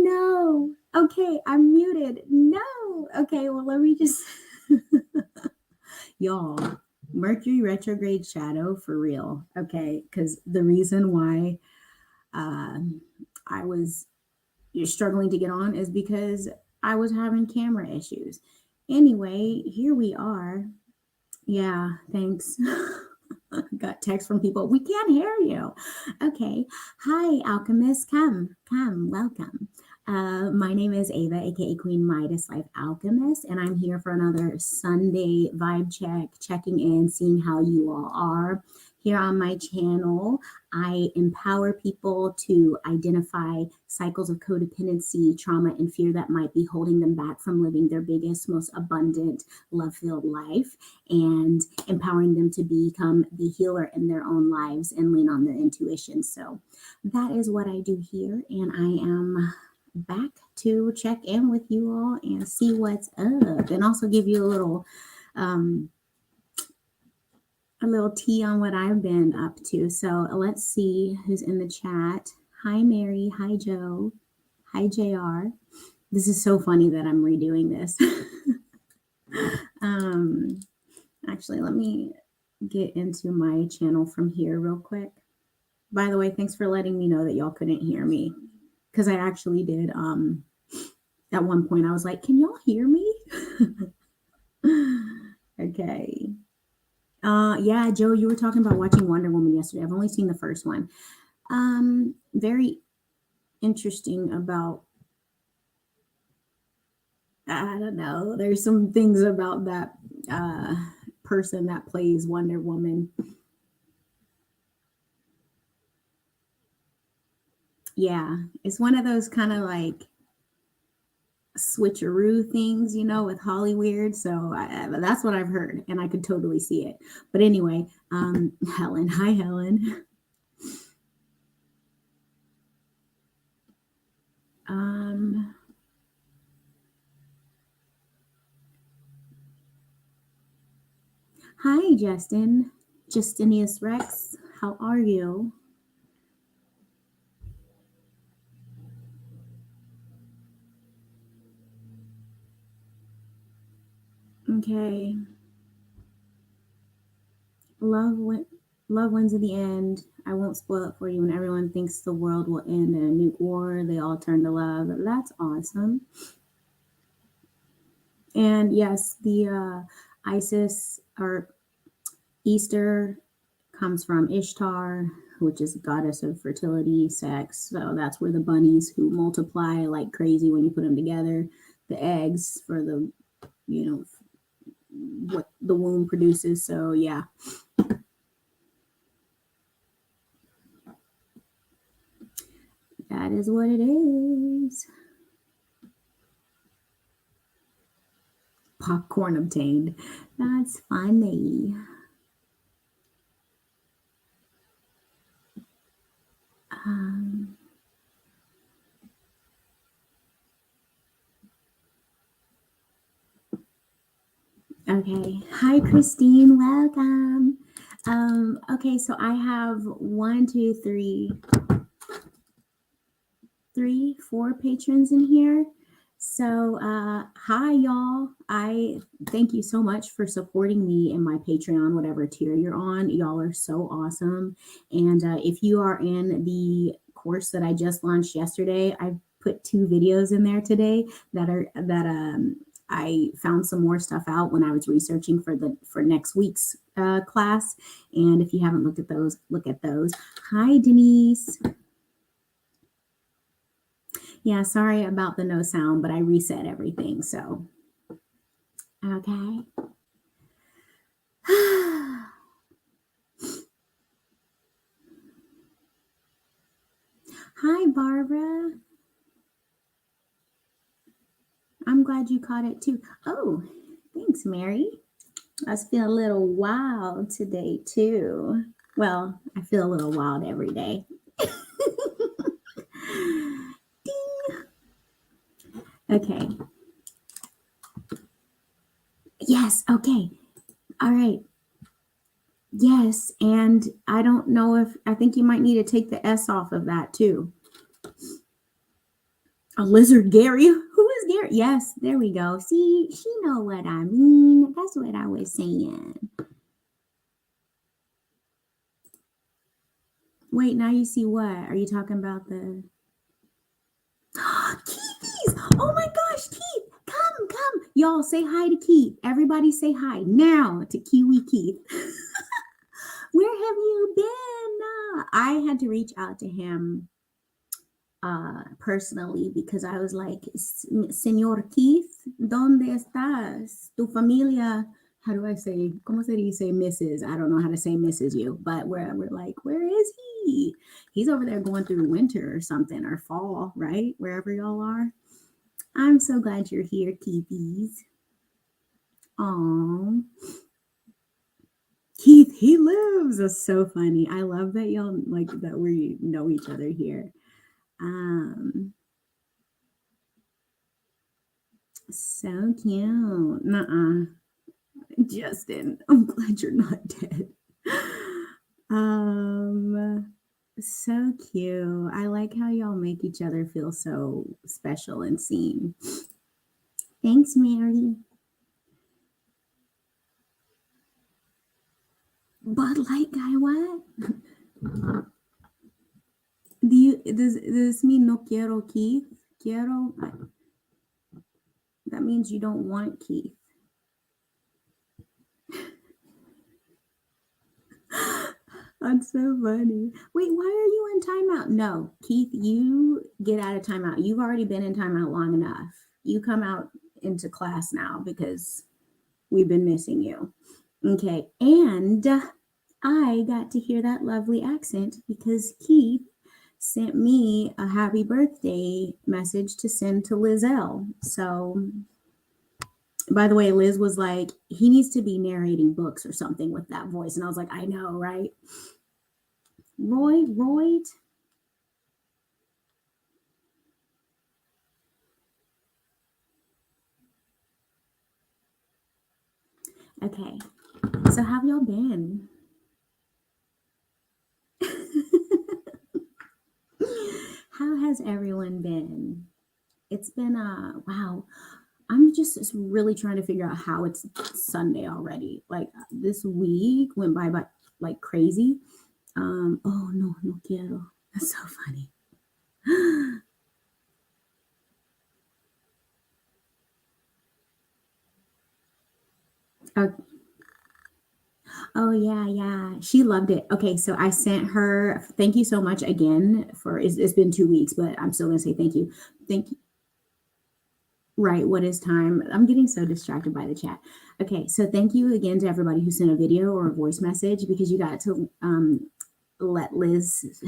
no. Okay, I'm muted. No. Okay, well, let me just. Y'all, Mercury retrograde shadow for real. Okay, because the reason why I was struggling to get on is because I was having camera issues. Anyway, here we are. Yeah, thanks. Got text from people. We can't hear you. Okay. Hi, alchemist. Come, welcome. My name is Ava, aka Queen Midas Life Alchemist, and I'm here for another Sunday vibe check, checking in, seeing how you all are. Here on my channel, I empower people to identify cycles of codependency, trauma, and fear that might be holding them back from living their biggest, most abundant, love filled life, and empowering them to become the healer in their own lives and lean on their intuition. So that is what I do here, and I am back to check in with you all and see what's up, and also give you um, a little tea on what I've been up to. So let's see who's in the chat. Hi, Mary. Hi, Joe. Hi, JR. This is so funny that I'm redoing this. Actually, let me get into my channel from here real quick. By the way, thanks for letting me know that y'all couldn't hear me, because I actually did. At one point, I was like, "Can y'all hear me?" Okay. Yeah, Joe, you were talking about watching Wonder Woman yesterday. I've only seen the first one. Very interesting about, I don't know, there's some things about that person that plays Wonder Woman. Yeah, it's one of those kind of like switcheroo things, with Hollyweird. So that's what I've heard, and I could totally see it. But anyway, Helen. Hi, Helen. Hi, Justin. Justinius Rex. How are you? Okay. Love win- Love wins in the end. I won't spoil it for you. When everyone thinks the world will end in a nuke war, they all turn to love. That's awesome. And yes, the Isis or Easter comes from Ishtar, which is a goddess of fertility, sex. So that's where the bunnies who multiply like crazy when you put them together, the eggs for the, what the womb produces. So yeah. That is what it is. Popcorn obtained. That's funny. Um, okay. Hi, Christine. Welcome. Okay, so I have 4 patrons in here. So, hi, y'all. I thank you so much for supporting me in my Patreon, whatever tier you're on. Y'all are so awesome. And if you are in the course that I just launched yesterday, I put 2 videos in there today that I found some more stuff out when I was researching for next week's class. And if you haven't looked at those, look at those. Hi, Denise. Yeah, sorry about the no sound, but I reset everything. So, okay. Hi, Barbara. I'm glad you caught it too. Oh, thanks, Mary. I feel a little wild today too. Well, I feel a little wild every day. Ding. Okay. Yes. Okay. All right. Yes. And I don't know if I think you might need to take the S off of that too. A lizard Gary. Who is Gary? Yes, there we go. See, she know what I mean. That's what I was saying. Wait, now you see what? Are you talking about the Keithies? Oh my gosh, Keith, come. Y'all say hi to Keith. Everybody say hi now to Kiwi Keith. Where have you been? I had to reach out to him personally because I was like, Señor Keith, ¿dónde estás? Tu familia, how do I say, ¿cómo se dice Mrs.? I don't know how to say Mrs. You, but we're like, where is he? He's over there going through winter or something, or fall, right? Wherever y'all are. I'm so glad you're here, Keithies. Aww. Keith, he lives. That's so funny. I love that y'all like that we know each other here. So cute. Nuh-uh. Justin, I'm glad you're not dead. So cute. I like how y'all make each other feel so special and seen. Thanks, Mary. Bud Light guy, what? Does this mean no quiero Keith? Quiero? That means you don't want Keith. That's so funny. Wait, why are you in timeout? No, Keith, you get out of timeout. You've already been in timeout long enough. You come out into class now because we've been missing you. Okay, and I got to hear that lovely accent because Keith sent me a happy birthday message to send to Lizelle. So, by the way, Liz was like, he needs to be narrating books or something with that voice. And I was like, I know, right? Roy. Okay, so how have y'all been? How has everyone been? It's been wow. I'm just really trying to figure out how it's Sunday already. Like this week went by like crazy. Oh no quiero. That's so funny. Oh, oh yeah. She loved it. Okay, so I sent her. Thank you so much again for. It's been 2 weeks, but I'm still gonna say thank you. Thank you. Right, what is time? I'm getting so distracted by the chat. Okay, so thank you again to everybody who sent a video or a voice message because you got to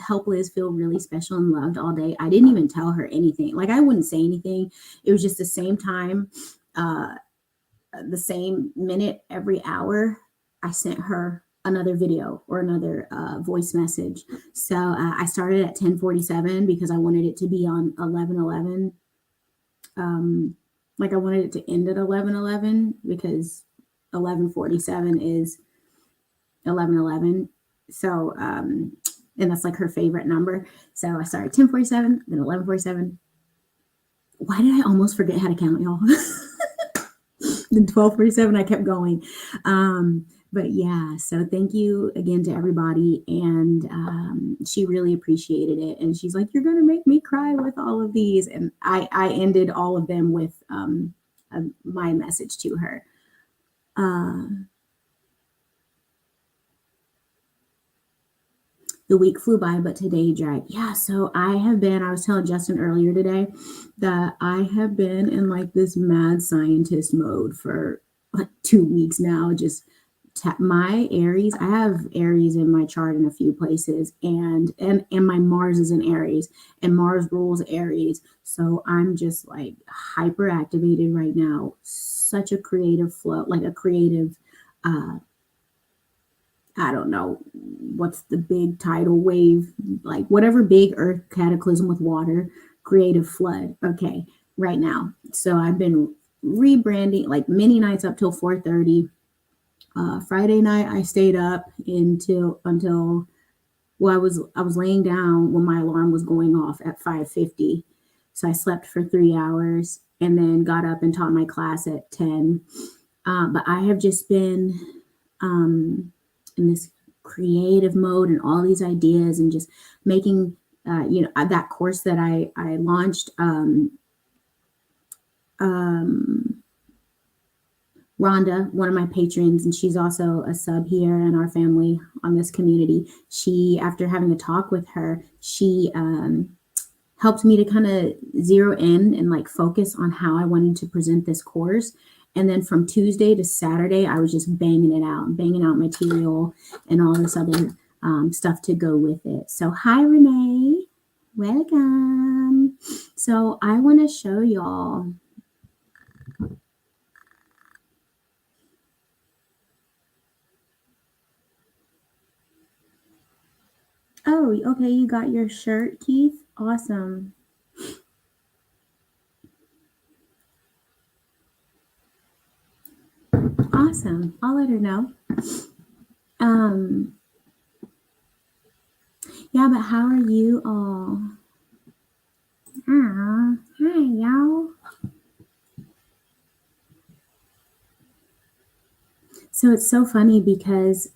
help Liz feel really special and loved all day. I didn't even tell her anything. Like I wouldn't say anything. It was just the same time, the same minute every hour. I sent her another video or another voice message. So I started at 10:47 because I wanted it to be on 11:11. Like I wanted it to end at 11:11 because 11:47 is 11:11. So and that's like her favorite number. So I started 10:47, then 11:47. Why did I almost forget how to count, y'all? Then 12:47, I kept going. But yeah, so thank you again to everybody. And she really appreciated it. And she's like, you're going to make me cry with all of these. And I ended all of them with my message to her. The week flew by, but today dragged. Yeah, so I was telling Justin earlier today that I have been in like this mad scientist mode for like 2 weeks now. Just my Aries, I have Aries in my chart in a few places, and my Mars is in Aries, and Mars rules Aries. So I'm just like hyper activated right now. Such a creative flow, like a creative I don't know what's the big tidal wave, like whatever big earth cataclysm with water, creative flood. Okay, right now. So I've been rebranding like many nights up till 4:30. Friday night I stayed up until well I was laying down when my alarm was going off at 5:50. So I slept for 3 hours and then got up and taught my class at 10. But I have just been in this creative mode and all these ideas and just making, that course that I launched. Um, Rhonda, one of my patrons, and she's also a sub here in our family on this community. She, after having a talk with her, she helped me to kind of zero in and like focus on how I wanted to present this course. And then from Tuesday to Saturday, I was just banging out material and all this other stuff to go with it. So, hi, Renee. Welcome. So, I want to show y'all. Oh, okay. You got your shirt, Keith. Awesome. Awesome. I'll let her know. Um, yeah, but how are you all? Hi, y'all. So it's so funny because,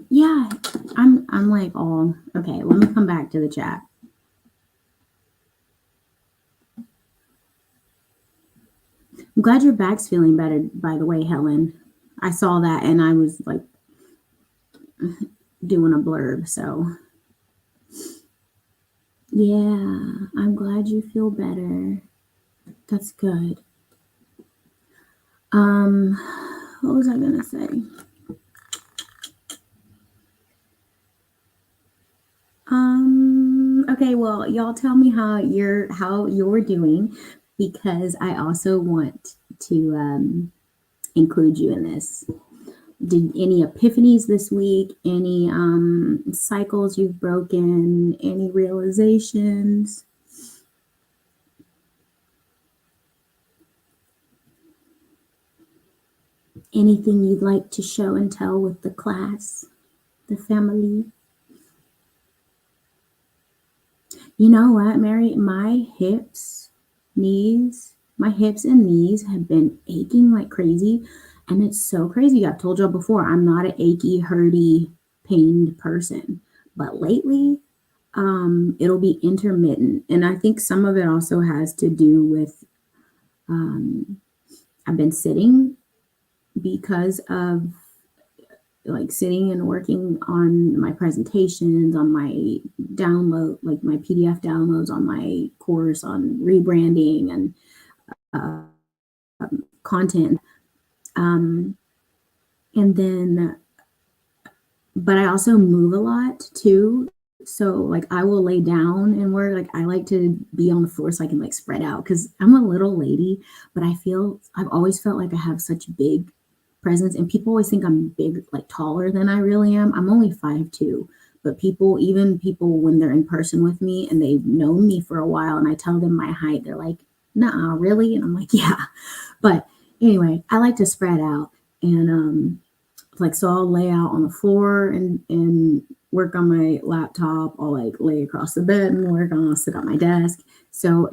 yeah, I'm like, oh, okay. Let me come back to the chat. I'm glad your back's feeling better, by the way, Helen. I saw that and I was like doing a blurb. So, yeah, I'm glad you feel better. That's good. What was I gonna say? Okay, well, y'all tell me how you're doing because I also want to include you in this. Did any epiphanies this week? Any cycles you've broken? Any realizations? Anything you'd like to show and tell with the class, the family? You know what, Mary? My hips and knees have been aching like crazy. And it's so crazy. I've told y'all before, I'm not an achy, hurty, pained person. But lately, it'll be intermittent. And I think some of it also has to do with I've been sitting because of like sitting and working on my presentations, on my download, like my PDF downloads on my course on rebranding and content. And then, but I also move a lot too. So like I will lay down and work. Like I like to be on the floor so I can like spread out because I'm a little lady, but I've always felt like I have such big presence and people always think I'm big, like taller than I really am. I'm only 5'2", but even people when they're in person with me and they've known me for a while and I tell them my height, they're like, "Nuh-uh, really?" And I'm like, "Yeah." But anyway, I like to spread out and like so I'll lay out on the floor and work on my laptop. I'll like lay across the bed and work on. I'll sit at my desk. So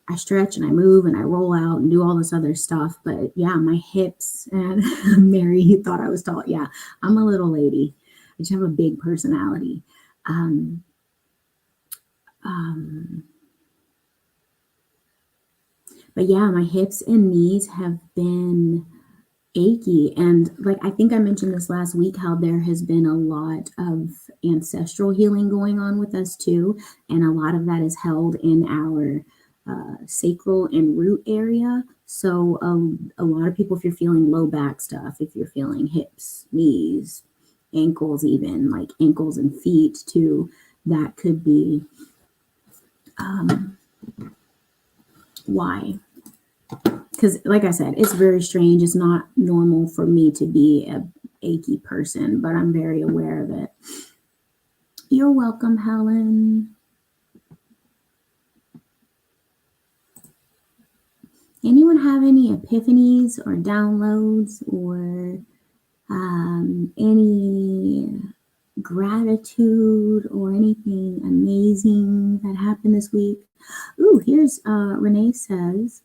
I stretch and I move and I roll out and do all this other stuff. But yeah, my hips and Mary thought I was tall. Yeah, I'm a little lady. I just have a big personality. But yeah, my hips and knees have been achy. And like I think I mentioned this last week how there has been a lot of ancestral healing going on with us too. And a lot of that is held in our sacral and root area. So a lot of people, if you're feeling low back stuff, if you're feeling hips, knees, ankles, even like ankles and feet too, that could be why. Because like I said, it's very strange. It's not normal for me to be a achy person, but I'm very aware of it. You're welcome, Helen. Anyone have any epiphanies or downloads or any gratitude or anything amazing that happened this week? Ooh, here's Renee says,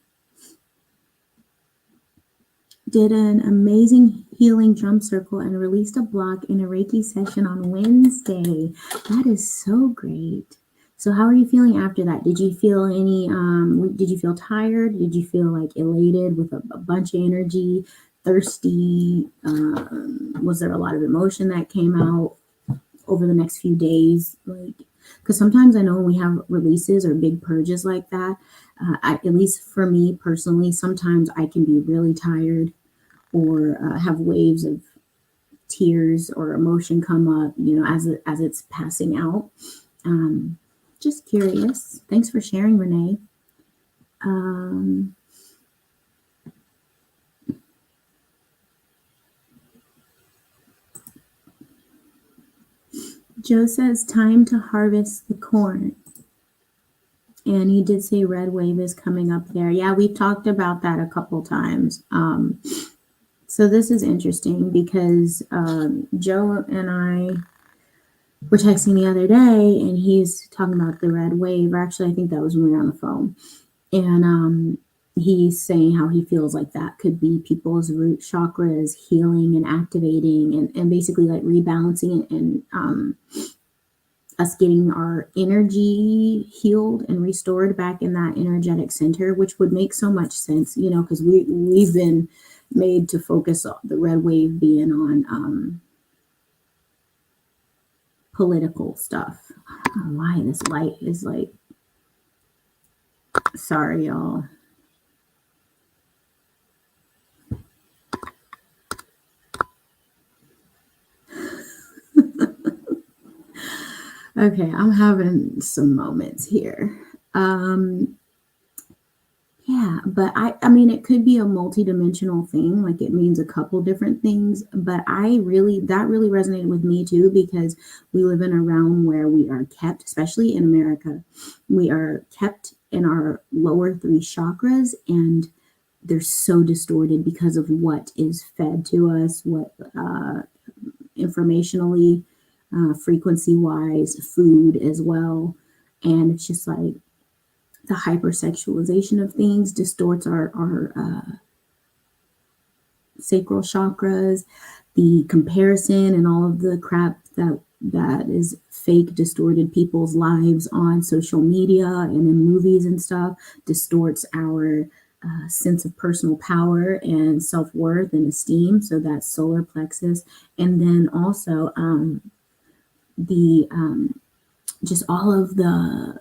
did an amazing healing drum circle and released a block in a Reiki session on Wednesday. That is so great. So how are you feeling after that? Did you feel did you feel tired? Did you feel like elated with a bunch of energy, thirsty? Was there a lot of emotion that came out over the next few days? Like, because sometimes I know when we have releases or big purges like that, at least for me personally, sometimes I can be really tired or have waves of tears or emotion come up, as it's passing out. Just curious. Thanks for sharing, Renee. Joe says, time to harvest the corn. And he did say red wave is coming up there. Yeah, we've talked about that a couple times. So this is interesting because Joe and I were texting the other day, and he's talking about the red wave. Or actually, I think that was when we were on the phone. And he's saying how he feels like that could be people's root chakras healing and activating and basically like rebalancing and us getting our energy healed and restored back in that energetic center, which would make so much sense, because we've been made to focus on the red wave being on political stuff. I don't know why this light is like, sorry, y'all. Okay, I'm having some moments here. Yeah, but I mean, it could be a multidimensional thing. Like it means a couple different things. But that really resonated with me too, because we live in a realm where we are kept, especially in America, we are kept in our lower three chakras, and they're so distorted because of what is fed to us, what informationally, frequency wise, food as well. And it's just like, the hypersexualization of things distorts our sacral chakras, the comparison and all of the crap that is fake, distorted people's lives on social media and in movies and stuff distorts our sense of personal power and self-worth and esteem. So that's solar plexus. And then also the just all of the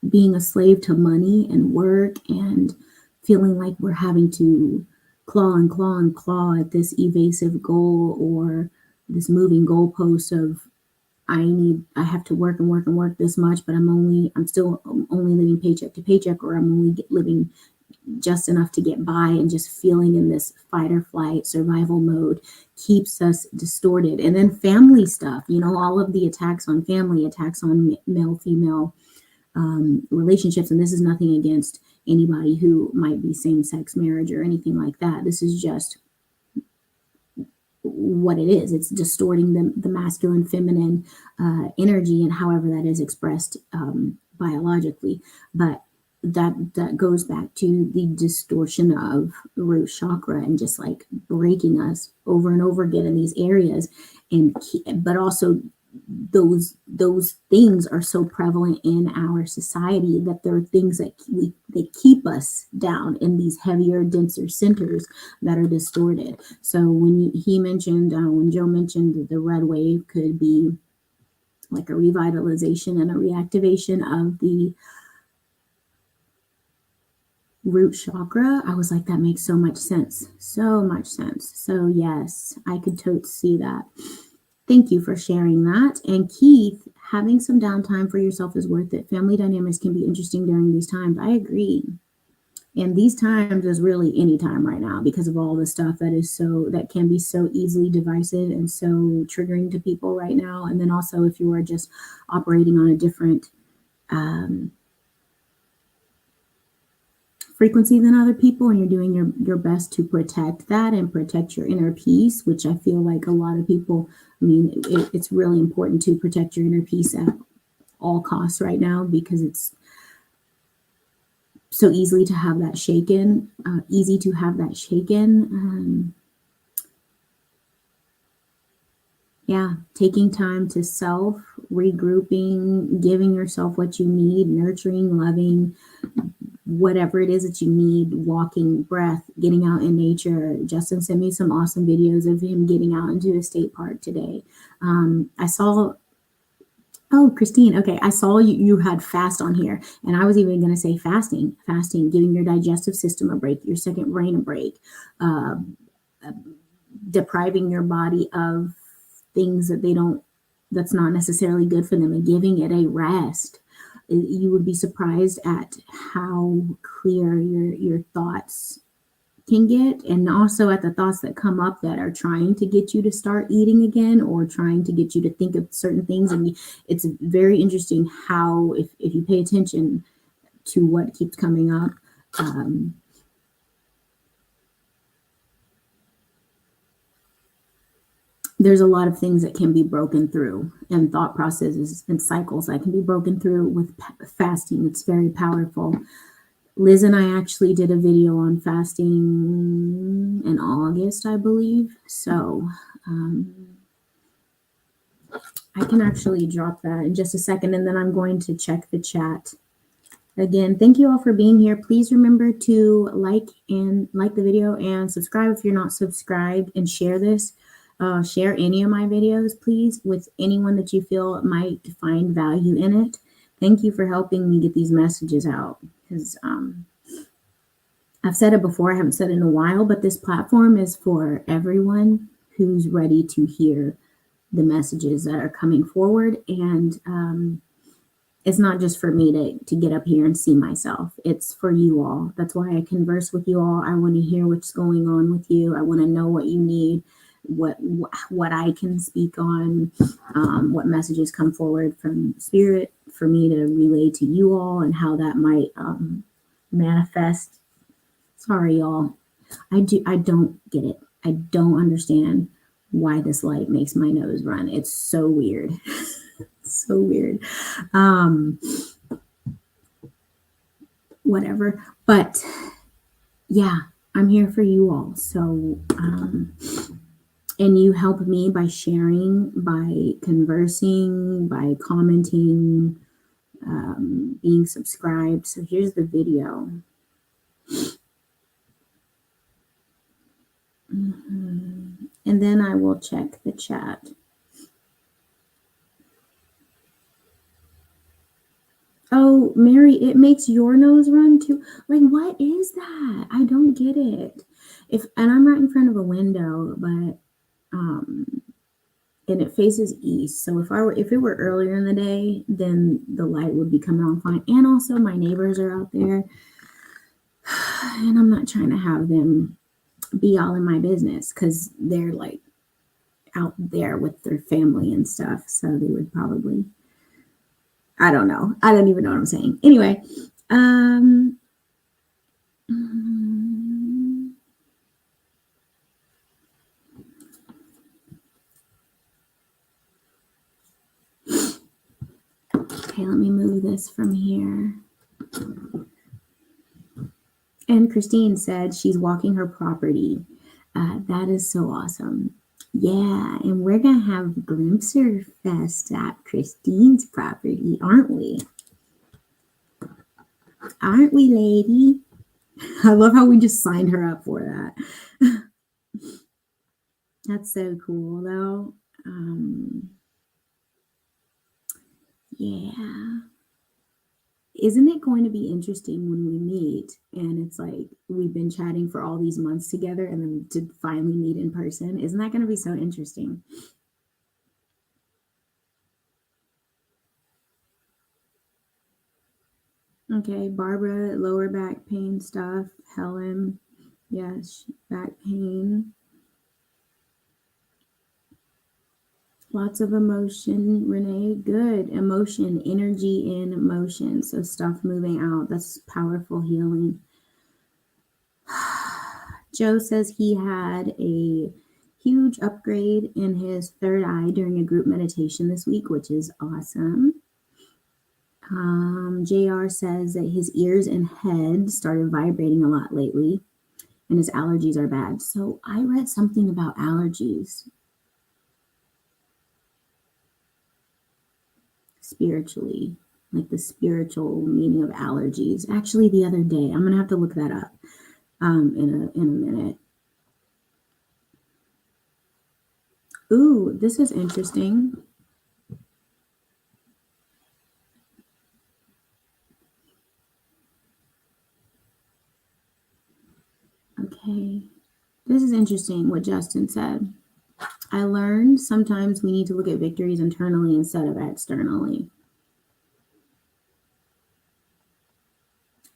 being a slave to money and work and feeling like we're having to claw and claw and claw at this evasive goal or this moving goalpost of I have to work and work and work this much, but I'm still only living paycheck to paycheck, or I'm only living just enough to get by, and just feeling in this fight or flight survival mode keeps us distorted. And then family stuff, all of the attacks on family, attacks on male, female relationships. And this is nothing against anybody who might be same-sex marriage or anything like that. This is just what it is. It's distorting the masculine, feminine energy, and however that is expressed biologically. But that goes back to the distortion of the root chakra and just like breaking us over and over again in these areas. But also those things are so prevalent in our society that there are things that they keep us down in these heavier, denser centers that are distorted. So when Joe mentioned the red wave could be like a revitalization and a reactivation of the root chakra, I was like, that makes so much sense. So much sense. So yes, I could totally see that. Thank you for sharing that. And Keith, having some downtime for yourself is worth it. Family dynamics can be interesting during these times. I agree. And these times is really any time right now because of all the stuff that can be so easily divisive and so triggering to people right now. And then also if you are just operating on a different frequency than other people, and you're doing your best to protect that and protect your inner peace, which I feel like a lot of people, I mean, it's really important to protect your inner peace at all costs right now, because it's so easy to have that shaken, yeah, taking time to self, regrouping, giving yourself what you need, nurturing, loving, whatever it is that you need, walking, breath, getting out in nature. Justin sent me some awesome videos of him getting out into a state park today. I saw, oh, Christine, okay, I saw you had fast on here, and I was even going to say fasting, giving your digestive system a break, your second brain a break, uh, depriving your body of things that's not necessarily good for them, and giving it a rest. You would be surprised at how clear your thoughts can get, and also at the thoughts that come up that are trying to get you to start eating again, or trying to get you to think of certain things. And it's very interesting how, if you pay attention to what keeps coming up, there's a lot of things that can be broken through, and thought processes and cycles that can be broken through with fasting. It's very powerful. Liz and I actually did a video on fasting in August, I believe. So I can actually drop that in just a second, and then I'm going to check the chat. Again, thank you all for being here. Please remember to like the video, and subscribe if you're not subscribed, and share this. Share any of my videos, please, with anyone that you feel might find value in it. Thank you for helping me get these messages out, because I've said it before, I haven't said it in a while, but this platform is for everyone who's ready to hear the messages that are coming forward. And it's not just for me to get up here and see myself. It's for you all. That's why I converse with you all. I want to hear what's going on with you. I want to know what you need, what I can speak on, what messages come forward from spirit for me to relay to you all, and how that might manifest. Sorry, y'all. I don't get it. I don't understand why this light makes my nose run. It's so weird. So weird. Whatever. But yeah, I'm here for you all. So, and you help me by sharing, by conversing, by commenting, being subscribed. So here's the video. And then I will check the chat. Oh, Mary, it makes your nose run too. Like, what is that? I don't get it. And I'm right in front of a window, but and it faces east. So if it were earlier in the day, then the light would be coming on fine. And also my neighbors are out there, and I'm not trying to have them be all in my business, because they're like out there with their family and stuff. So they would probably, I don't know. I don't even know what I'm saying. Anyway, okay, let me move this from here. And Christine said she's walking her property. That is so awesome. Yeah, and we're going to have Glimpser Fest at Christine's property, aren't we? Aren't we, lady? I love how we just signed her up for that. That's so cool, though. Yeah. Isn't it going to be interesting when we meet and it's like we've been chatting for all these months together, and then to finally meet in person? Isn't that going to be so interesting? Okay, Barbara, lower back pain stuff. Helen, yes, back pain. Lots of emotion, Renee. Good. Emotion, energy in motion. So stuff moving out. That's powerful healing. Joe says he had a huge upgrade in his third eye during a group meditation this week, which is awesome. JR says that his ears and head started vibrating a lot lately and his allergies are bad. So I read something about allergies spiritually, like the spiritual meaning of allergies. Actually, the other day, I'm gonna have to look that up in a minute. Ooh, this is interesting. Okay, this is interesting what Justin said. I learned sometimes we need to look at victories internally instead of externally.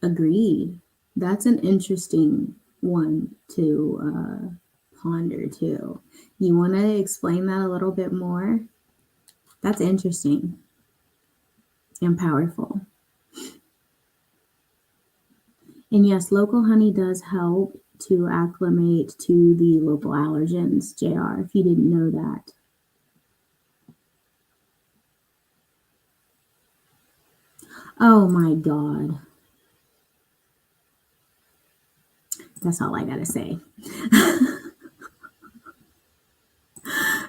Agreed. That's an interesting one to ponder too. You want to explain that a little bit more? That's interesting and powerful. And yes, local honey does help to acclimate to the local allergens, JR, if you didn't know that. Oh my God. That's all I gotta say.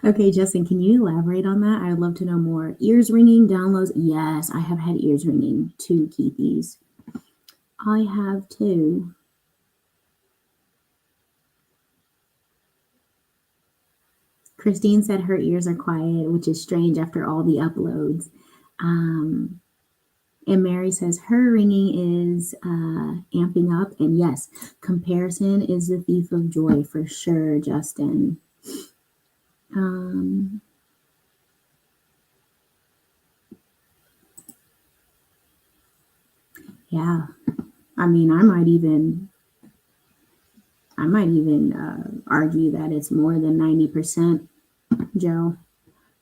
Okay, Justin, can you elaborate on that? I'd love to know more. Ears ringing, downloads. Yes, I have had ears ringing too, Keithies. I have too. Christine said her ears are quiet, which is strange after all the uploads. And Mary says her ringing is amping up. And yes, comparison is the thief of joy for sure, Justin. Yeah, I mean, I might even argue that it's more than 90%, Joe.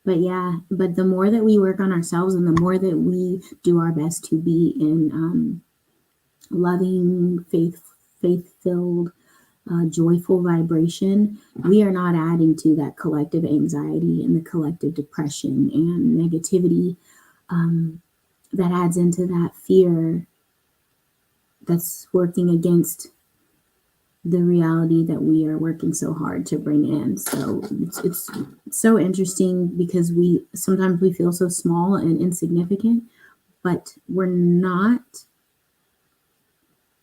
But yeah, but the more that we work on ourselves and the more that we do our best to be in loving, faith-filled, joyful vibration, we are not adding to that collective anxiety and the collective depression and negativity that adds into that fear that's working against the reality that we are working so hard to bring in. So it's so interesting because we sometimes we feel so small and insignificant, but we're not.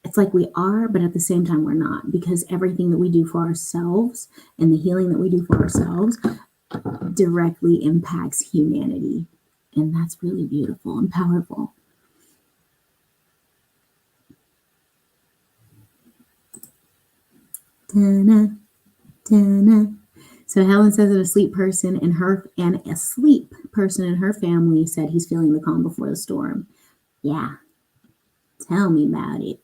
It's like we are, but at the same time we're not, because everything that we do for ourselves and the healing that we do for ourselves directly impacts humanity. And that's really beautiful and powerful. Da-na, da-na. So Helen says that a sleep person in her family said he's feeling the calm before the storm. Yeah. Tell me about it.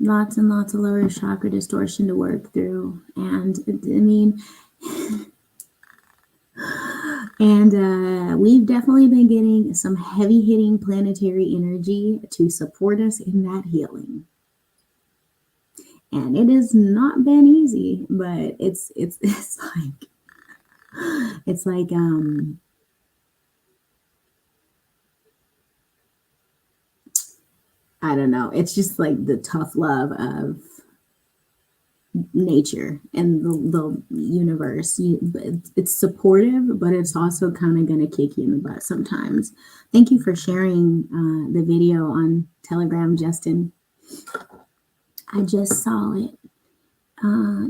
Lots and lots of lower chakra distortion to work through. And I mean, and we've definitely been getting some heavy hitting planetary energy to support us in that healing. And it has not been easy, but it's like I don't know. It's just like the tough love of nature and the universe. It's supportive, but it's also kind of going to kick you in the butt sometimes. Thank you for sharing the video on Telegram, Justin. I just saw it.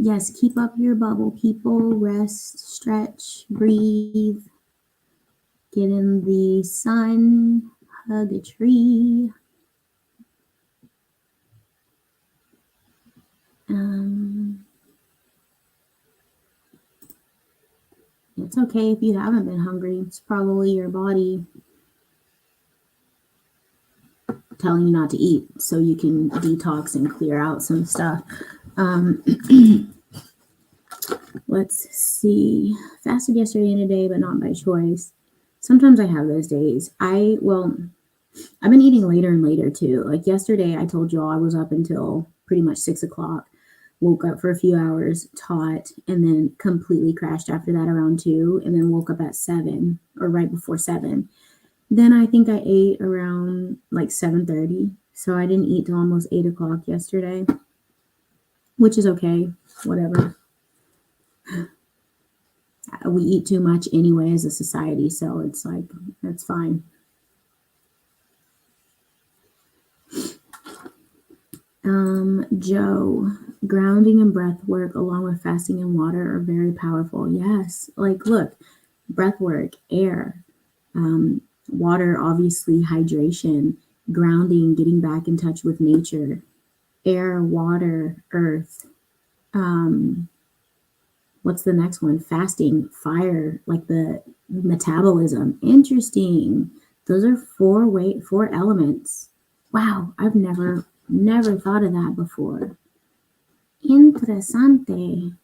Yes, keep up your bubble, people. Rest, stretch, breathe. Get in the sun, hug a tree. It's okay if you haven't been hungry. It's probably your body telling you not to eat so you can detox and clear out some stuff. Um, let's see. Fasted yesterday and today, but not by choice. Sometimes I have those days. I've been eating later and later too. Like yesterday, I told y'all I was up until pretty much 6 o'clock. Woke up for a few hours, taught, and then completely crashed after that around 2, and then woke up at 7 or right before 7. Then I think I ate around like 7:30. So I didn't eat till almost 8 o'clock yesterday, which is okay. Whatever. We eat too much anyway as a society, so it's like, that's fine. Joe, grounding and breath work along with fasting and water are very powerful. Yes. Like, look, breath work, air, water, obviously, hydration, grounding, getting back in touch with nature, air, water, earth. What's the next one? Fasting, fire, like the metabolism. Interesting. Those are four elements. Wow, I've never thought of that before. Interessante.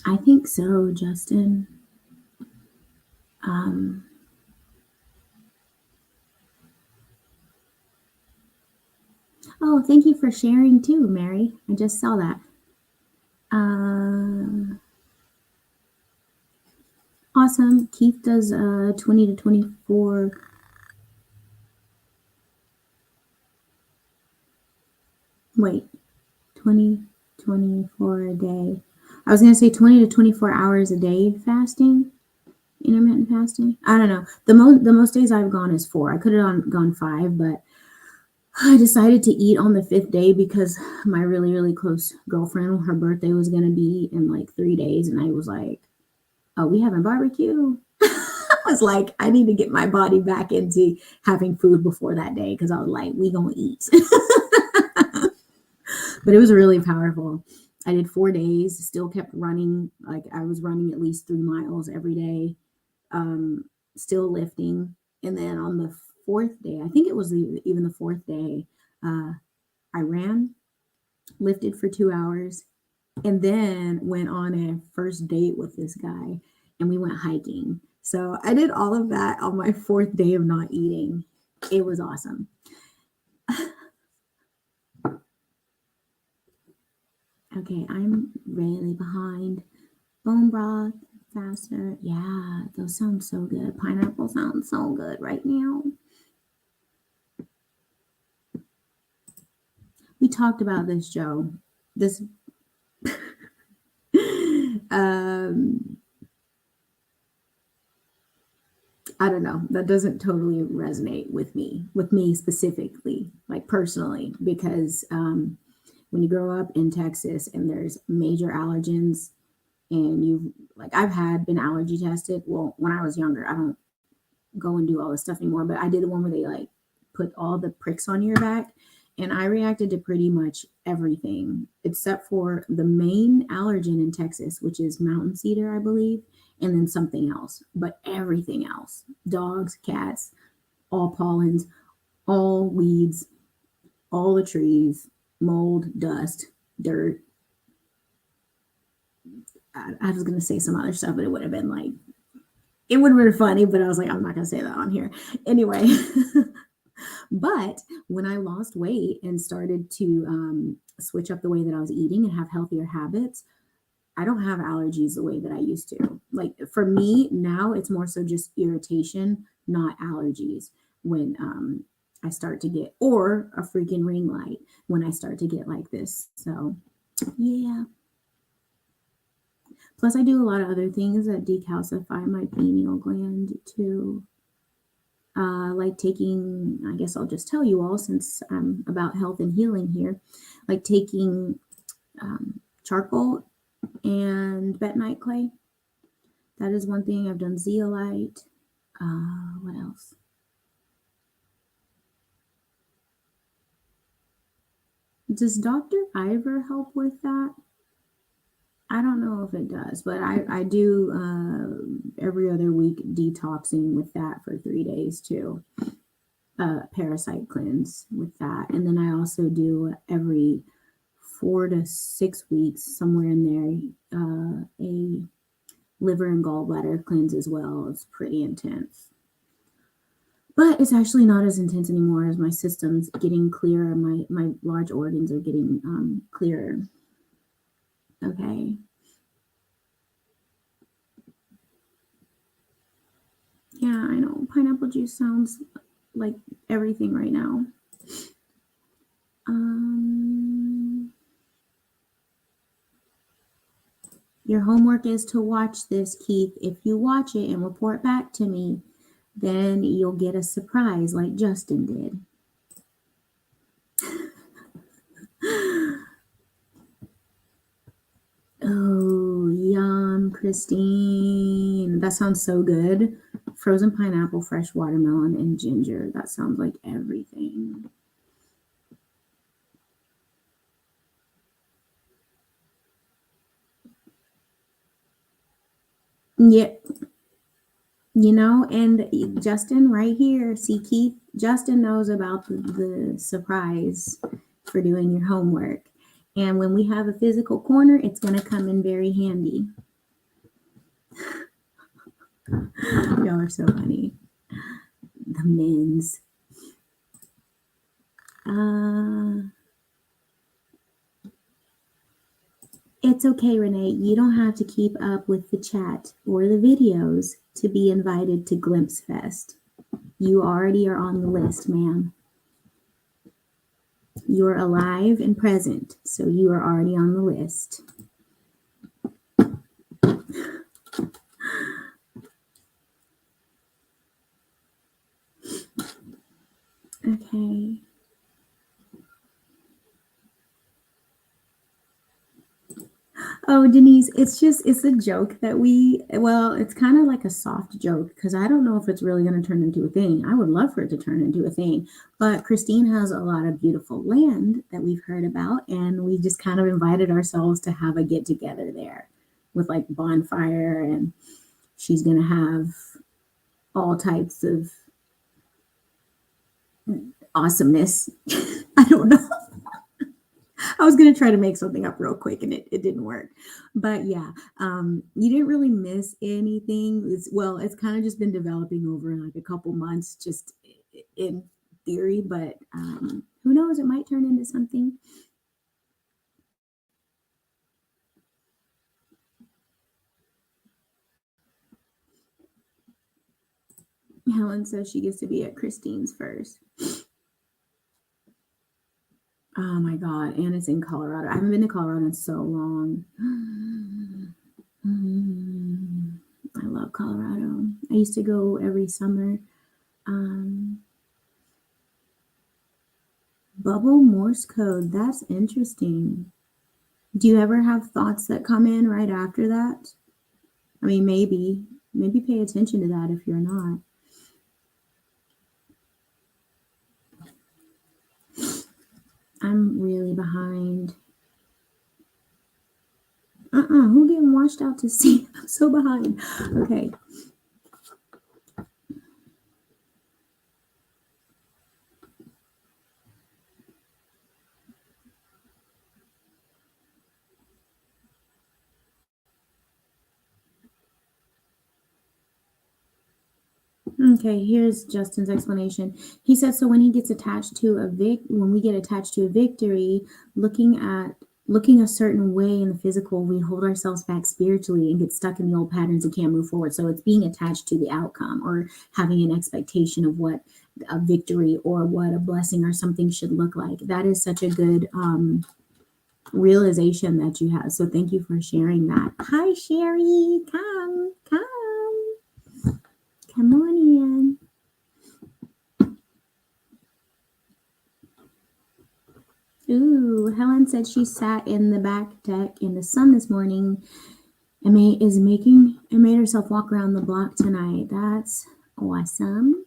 I think so, Justin. Oh, thank you for sharing too, Mary. I just saw that. Awesome. Keith does 20 to 24. Wait, 20, 24 a day. I was going to say 20 to 24 hours a day fasting, intermittent fasting. I don't know. The most days I've gone is 4. I could have gone 5, but I decided to eat on the 5th day because my really, really close girlfriend, her birthday was going to be in like 3 days. And I was like, oh, we having barbecue? I was like, I need to get my body back into having food before that day because I was like, we gonna eat. But it was really powerful. I did 4 days, still kept running. Like I was running at least 3 miles every day, still lifting. And then on the 4th day, I think it was even the 4th day, I ran, lifted for 2 hours, and then went on a first date with this guy and we went hiking. So I did all of that on my 4th day of not eating. It was awesome. Okay, I'm really behind. Bone broth, faster. Yeah, those sound so good. Pineapple sounds so good right now. We talked about this, Joe. This I don't know. That doesn't totally resonate with me specifically, like personally, because when you grow up in Texas and there's major allergens and I've been allergy tested. Well, when I was younger, I don't go and do all this stuff anymore, but I did the one where they like put all the pricks on your back, and I reacted to pretty much everything except for the main allergen in Texas, which is mountain cedar, I believe, and then something else. But everything else, dogs, cats, all pollens, all weeds, all the trees, mold, dust, dirt. I was going to say some other stuff, but it would have been like, it would have been funny, but I was like, I'm not going to say that on here. Anyway, but when I lost weight and started to switch up the way that I was eating and have healthier habits, I don't have allergies the way that I used to. Like for me now, it's more so just irritation, not allergies. When I start to get, or a freaking ring light when I start to get like this. So yeah. Plus, I do a lot of other things that decalcify my pineal gland too. Like taking, I guess I'll just tell you all since I'm about health and healing here, like taking charcoal and bentonite clay. That is one thing. I've done zeolite. What else? Does Dr. Ivor help with that? I don't know if it does, but I do every other week detoxing with that for 3 days too. Parasite cleanse with that, and then I also do every 4 to 6 weeks, somewhere in there, a liver and gallbladder cleanse as well. It's pretty intense. But it's actually not as intense anymore as my system's getting clearer. My large organs are getting clearer. Okay. Yeah, I know. Pineapple juice sounds like everything right now. Your homework is to watch this, Keith. If you watch it and report back to me, then you'll get a surprise like Justin did. Oh, yum, Christine. That sounds so good. Frozen pineapple, fresh watermelon, and ginger. That sounds like everything. Yeah, and Justin right here, see Keith, Justin knows about the surprise for doing your homework. And when we have a physical corner, it's going to come in very handy. Y'all are so funny. The men's. It's okay, Renee. You don't have to keep up with the chat or the videos to be invited to Glimpse Fest. You already are on the list, ma'am. You're alive and present, so you are already on the list. Okay. Oh, Denise, it's a joke that it's kind of like a soft joke because I don't know if it's really going to turn into a thing. I would love for it to turn into a thing. But Christine has a lot of beautiful land that we've heard about, and we just kind of invited ourselves to have a get together there with like bonfire, and she's going to have all types of awesomeness. I don't know. I was going to try to make something up real quick and it didn't work. But yeah, you didn't really miss anything. It's kind of just been developing over like a couple months, just in theory, but who knows? It might turn into something. Helen says she gets to be at Christine's first. Oh my God. And it's in Colorado. I haven't been to Colorado in so long. I love Colorado. I used to go every summer. Bubble Morse code. That's interesting. Do you ever have thoughts that come in right after that? I mean, maybe pay attention to that if you're not. I'm really behind. Who getting washed out to sea? I'm so behind. Okay. Okay, here's Justin's explanation. He said, so when he gets attached to when we get attached to a victory, looking a certain way in the physical, we hold ourselves back spiritually and get stuck in the old patterns and can't move forward. So it's being attached to the outcome or having an expectation of what a victory or what a blessing or something should look like. That is such a good realization that you have. So thank you for sharing that. Hi, Sherry. Come on in. Ooh, Helen said she sat in the back deck in the sun this morning and made herself walk around the block tonight. That's awesome.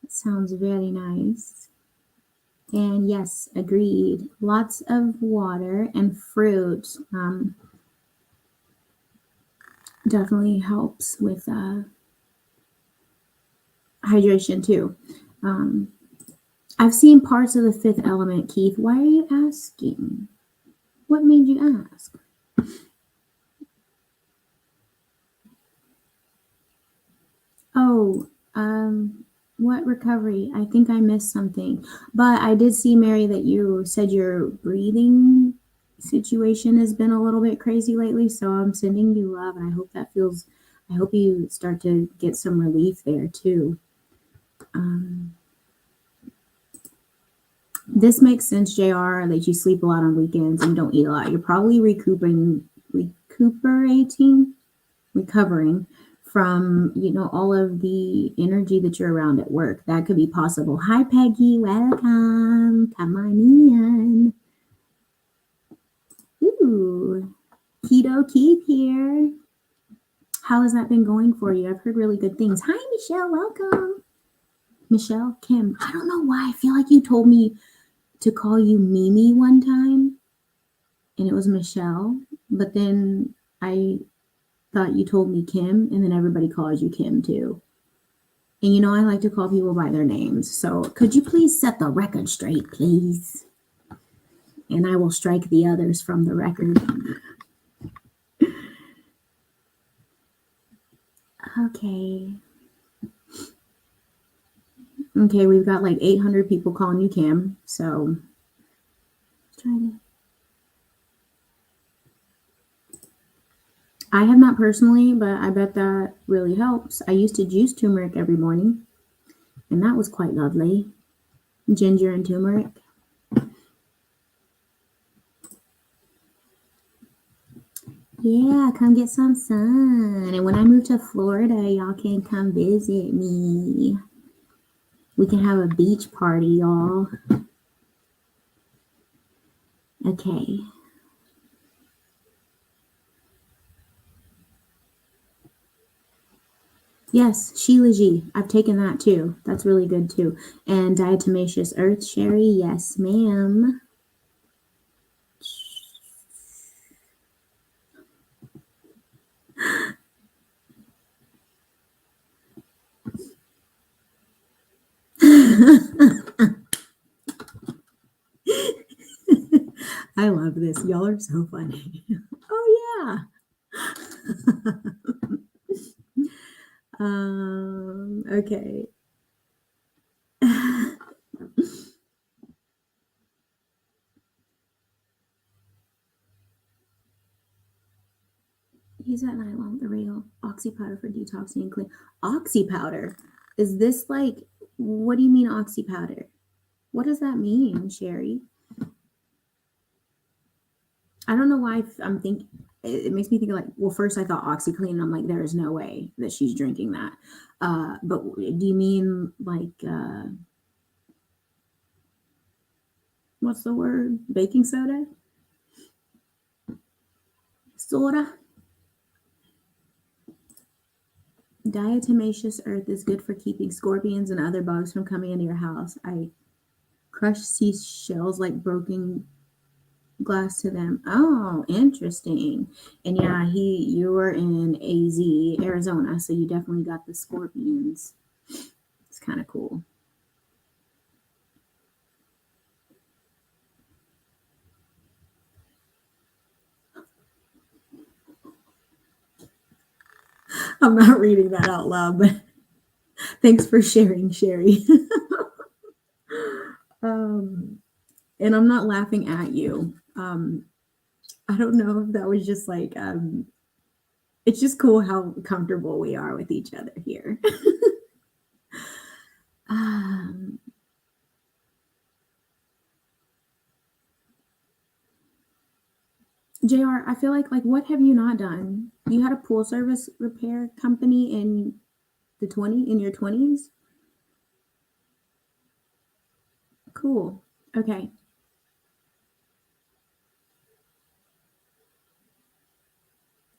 That sounds very nice. And yes, agreed. Lots of water and fruit. definitely helps with hydration too. Um, I've seen parts of the fifth element, Keith. Why are you asking? What made you ask? Oh, what recovery? I think I missed something. But I did see, Mary, that you said your breathing situation has been a little bit crazy lately. So I'm sending you love, and I hope you start to get some relief there too. Um, this makes sense, JR, that you sleep a lot on weekends and don't eat a lot. You're probably recovering from, all of the energy that you're around at work. That could be possible. Hi, Peggy. Welcome. Come on in. Ooh, Keto Keith here. How has that been going for you? I've heard really good things. Hi, Michelle. Welcome. Michelle, Kim. I don't know why. I feel like you told me to call you Mimi one time, and it was Michelle. But then I thought you told me Kim, and then everybody calls you Kim too. And I like to call people by their names. So could you please set the record straight, please? And I will strike the others from the record. Okay. Okay, we've got like 800 people calling you Kim. So try to. I have not personally, but I bet that really helps. I used to juice turmeric every morning, and that was quite lovely. Ginger and turmeric. Yeah, come get some sun. And when I move to Florida, y'all can come visit me. We can have a beach party, y'all. Okay. Yes, Sheila G. I've taken that too. That's really good too. And diatomaceous earth, Sherry. Yes, ma'am. I love this. Y'all are so funny. Oh yeah. Okay. Use that nylon, the real oxy powder for detoxing and clean. Oxy powder? Is this like, what do you mean oxy powder? What does that mean, Sherry? I don't know why I'm thinking. It makes me think like, well, first I thought OxyClean, and I'm like, there is no way that she's drinking that. But do you mean like, what's the word? Baking soda? Soda? Diatomaceous earth is good for keeping scorpions and other bugs from coming into your house. I crush seashells like broken glass to them. Oh, interesting. And yeah, you were in AZ, Arizona, so you definitely got the scorpions. It's kind of cool. I'm not reading that out loud, but thanks for sharing, Sherry. um, and I'm not laughing at you. I don't know if that was just like, it's just cool how comfortable we are with each other here. um, JR, I feel like what have you not done? You had a pool service repair company in your 20s? Cool. Okay.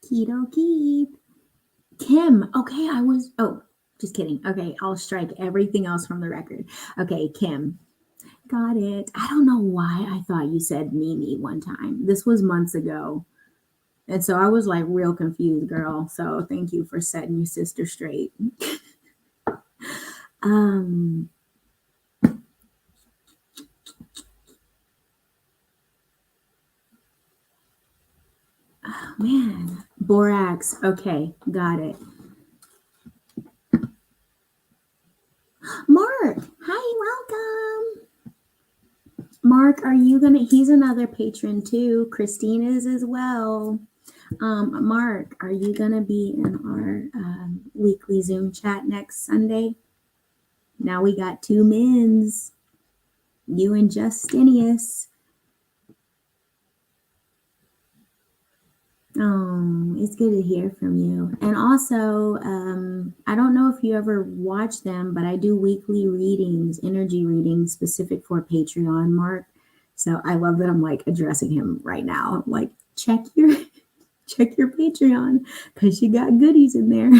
Keto keep. Kim. Okay, just kidding. Okay, I'll strike everything else from the record. Okay, Kim. Got it. I don't know why I thought you said Mimi one time. This was months ago. And so I was like real confused, girl. So thank you for setting your sister straight. um, oh, man, borax. Okay, got it. Mark, hi, welcome. Mark, are you gonna? He's another patron too. Christine is as well. Mark, are you gonna be in our weekly Zoom chat next Sunday? Now we got two men's, you and Justinius. Oh, it's good to hear from you. And also, I don't know if you ever watch them, but I do weekly readings, energy readings specific for Patreon, Mark. So I love that I'm like addressing him right now. Like, check your check your Patreon because you got goodies in there.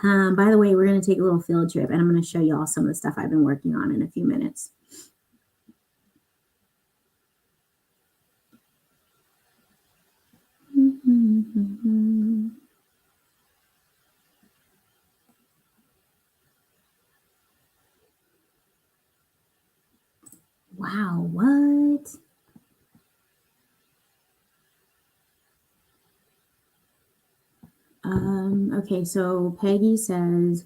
By the way, we're going to take a little field trip and I'm going to show you all some of the stuff I've been working on in a few minutes. Wow, what? Okay, so Peggy says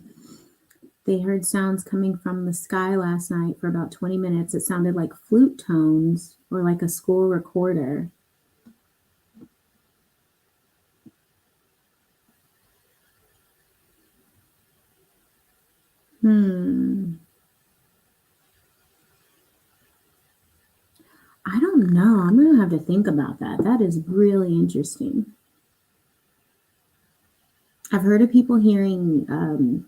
they heard sounds coming from the sky last night for about 20 minutes. It sounded like flute tones or like a school recorder. I don't know. I'm going to have to think about that. That is really interesting. I've heard of people hearing,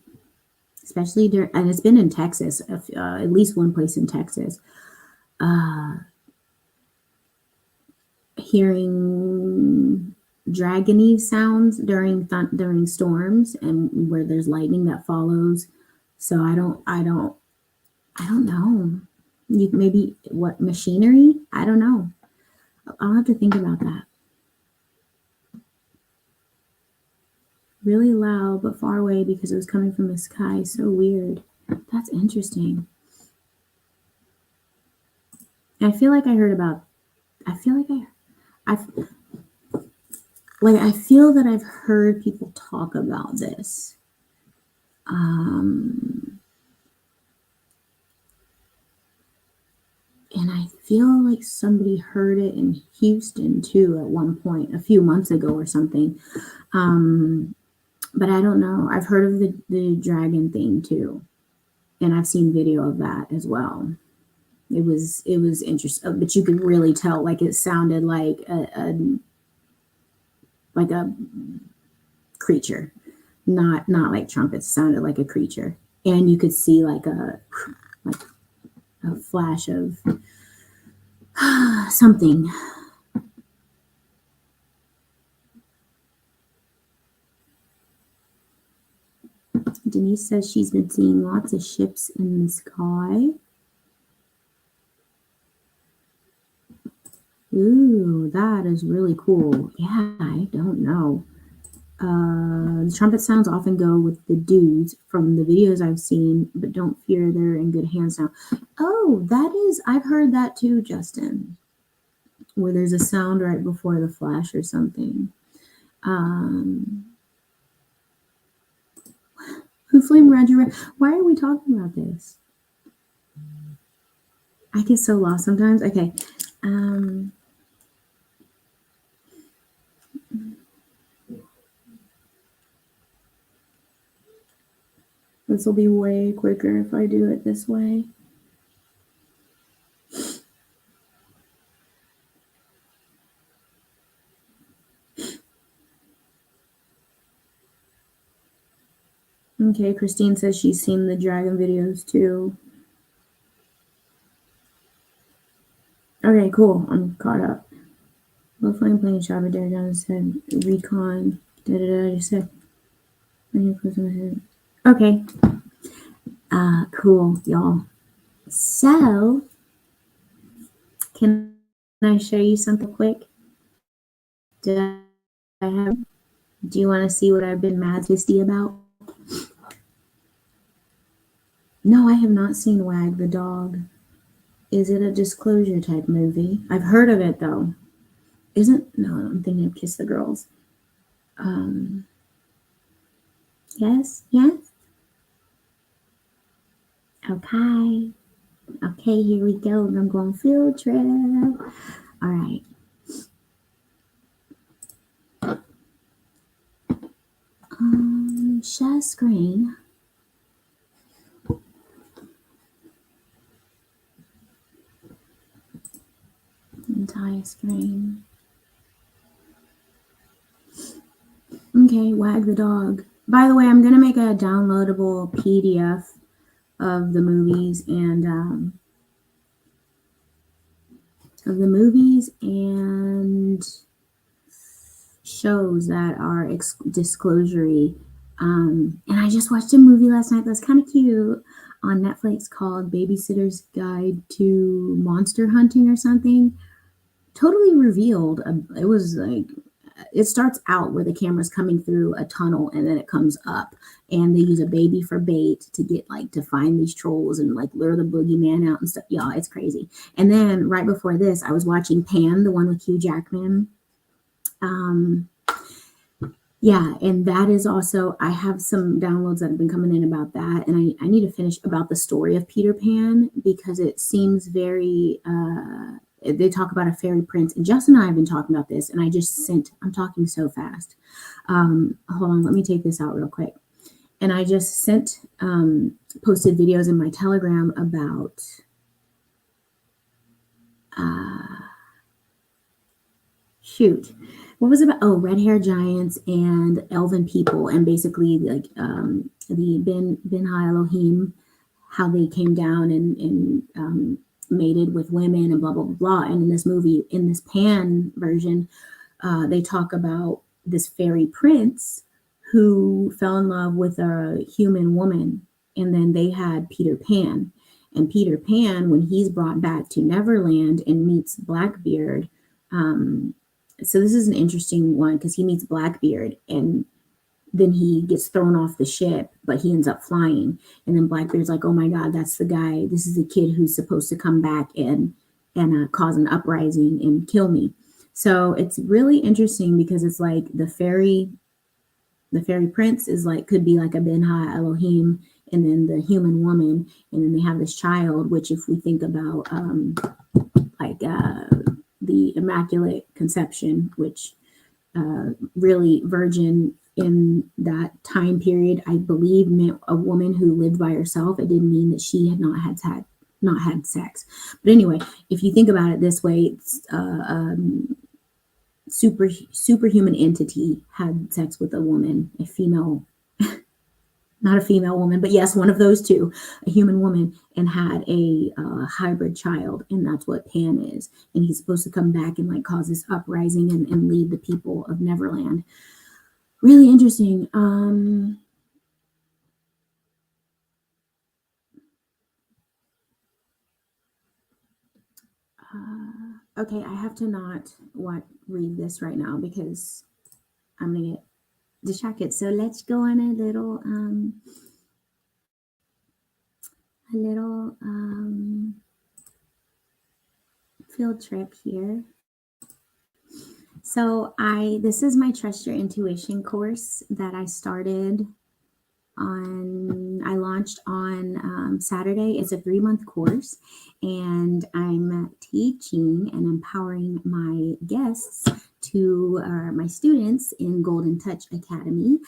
especially during, and it's been in Texas, at least one place in Texas, hearing dragony sounds during storms and where there's lightning that follows. So I don't know. You maybe what machinery? I don't know. I'll have to think about that. Really loud but far away because it was coming from the sky. So weird. That's interesting. I feel like I heard about. I feel like I feel that I've heard people talk about this. And I feel like somebody heard it in Houston too at one point, a few months ago or something. But I don't know. I've heard of the dragon thing too. And I've seen video of that as well. It was interesting, but you could really tell like it sounded like a creature, not like trumpets. It sounded like a creature, and you could see like a flash of something. Denise says she's been seeing lots of ships in the sky. Ooh, that is really cool. Yeah, I don't know. The trumpet sounds often go with the dudes from the videos I've seen, but don't fear they're in good hands now. Oh, I've heard that too, Justin, where there's a sound right before the flash or something. Who flamed Roger? Why are we talking about this? I get so lost sometimes. Okay. This will be way quicker if I do it this way. Okay, Christine says she's seen the dragon videos too. Okay, cool. I'm caught up. Low flame plane shot at Dare Jones said recon. I just said. Okay. Cool, y'all. So, can I show you something quick? Do I have? Do you want to see what I've been mad twisty about? No, I have not seen Wag the Dog. Is it a disclosure type movie? I've heard of it though. Isn't no? I'm thinking of Kiss the Girls. Um, yes, yes. Okay, okay. Here we go. I'm going field trip. All right. Share screen. Entire screen. Okay, Wag the Dog. By the way, I'm gonna make a downloadable PDF of the movies and shows that are disclosury. And I just watched a movie last night that's kind of cute on Netflix called Babysitter's Guide to Monster Hunting or something. Totally revealed. It was like it starts out where the camera's coming through a tunnel and then it comes up and they use a baby for bait to get like to find these trolls and like lure the boogeyman out and stuff. Yeah, it's crazy. And then right before this, I was watching Pan, the one with Hugh Jackman. Um, yeah, and that is also I have some downloads that have been coming in about that, and I need to finish about the story of Peter Pan because it seems very they talk about a fairy prince, and Justin and I have been talking about this, and I'm talking so fast. Hold on, let me take this out real quick. And I just posted videos in my Telegram about shoot, what was it about? Oh, red hair giants and elven people, and basically like the Ben Ha Elohim, how they came down and mated with women and blah blah blah blah. And in this movie, in this Pan version, they talk about this fairy prince who fell in love with a human woman, and then they had Peter Pan. And Peter Pan, when he's brought back to Neverland and meets Blackbeard, um, so this is an interesting one because he meets Blackbeard and then he gets thrown off the ship, but he ends up flying. And then Blackbeard's like, "Oh my God, that's the guy. This is the kid who's supposed to come back and cause an uprising and kill me." So it's really interesting because it's like the fairy prince is like could be like a Ben Ha Elohim, and then the human woman, and then they have this child. Which, if we think about like the Immaculate Conception, which really virgin in that time period, I believe meant a woman who lived by herself. It didn't mean that she had not had sex. But anyway, if you think about it this way, it's superhuman entity had sex with a woman, a female, not a female woman, but yes, one of those two, a human woman, and had a hybrid child, and that's what Pan is. And he's supposed to come back and like cause this uprising and lead the people of Neverland. Really interesting. Okay, I have to not read this right now because I'm gonna get distracted. So let's go on a little field trip here. So this is my Trust Your Intuition course that I started I launched on Saturday. It's a 3-month course, and I'm teaching and empowering my guests my students in Golden Touch Academy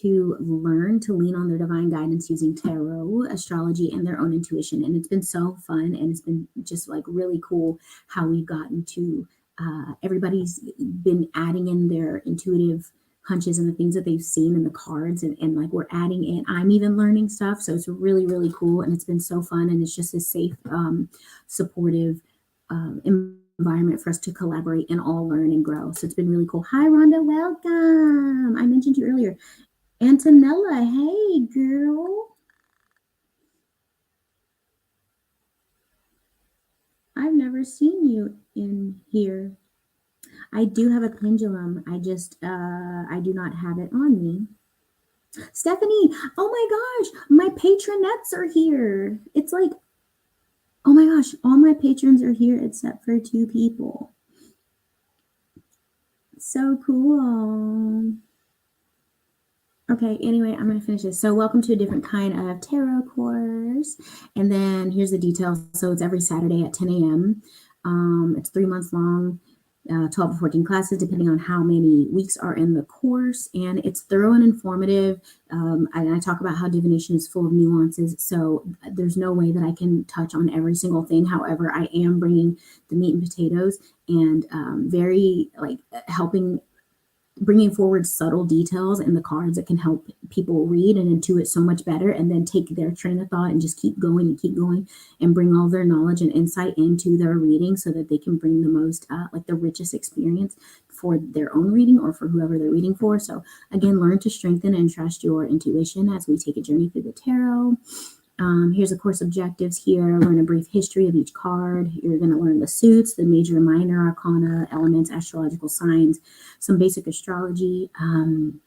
to learn to lean on their divine guidance using tarot, astrology, and their own intuition. And it's been so fun, and it's been just like really cool how we've gotten to everybody's been adding in their intuitive hunches and the things that they've seen in the cards, and like we're adding in, I'm even learning stuff. So it's really, really cool. And it's been so fun. And it's just a safe, supportive environment for us to collaborate and all learn and grow. So it's been really cool. Hi, Rhonda. Welcome. I mentioned you earlier. Antonella. Hey, girl. I've never seen you in here. I do have a pendulum. I do not have it on me. Stephanie, oh my gosh, my patronettes are here. It's like, oh my gosh, all my patrons are here except for 2 people. So cool. Okay, anyway, I'm going to finish this. So, welcome to a different kind of tarot course. And then here's the details. So, it's every Saturday at 10 a.m. It's 3 months long, 12 or 14 classes, depending on how many weeks are in the course. And it's thorough and informative. And I talk about how divination is full of nuances. So, there's no way that I can touch on every single thing. However, I am bringing the meat and potatoes and very like helping bringing forward subtle details in the cards that can help people read and intuit so much better, and then take their train of thought and just keep going and bring all their knowledge and insight into their reading so that they can bring the most like the richest experience for their own reading or for whoever they're reading for. So again, learn to strengthen and trust your intuition as we take a journey through the tarot. Here's the course objectives here. Learn a brief history of each card. You're going to learn the suits, the major and minor arcana, elements, astrological signs, some basic astrology. And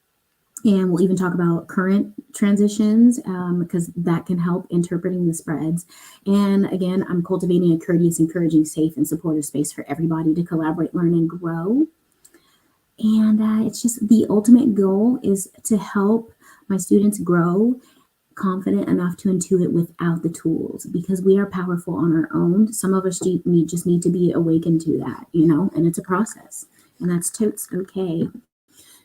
we'll even talk about current transitions because that can help interpreting the spreads. And again, I'm cultivating a courteous, encouraging, safe, and supportive space for everybody to collaborate, learn, and grow. And it's just the ultimate goal is to help my students grow confident enough to intuit without the tools, because we are powerful on our own. Some of us just need to be awakened to that, and it's a process, and that's totes okay.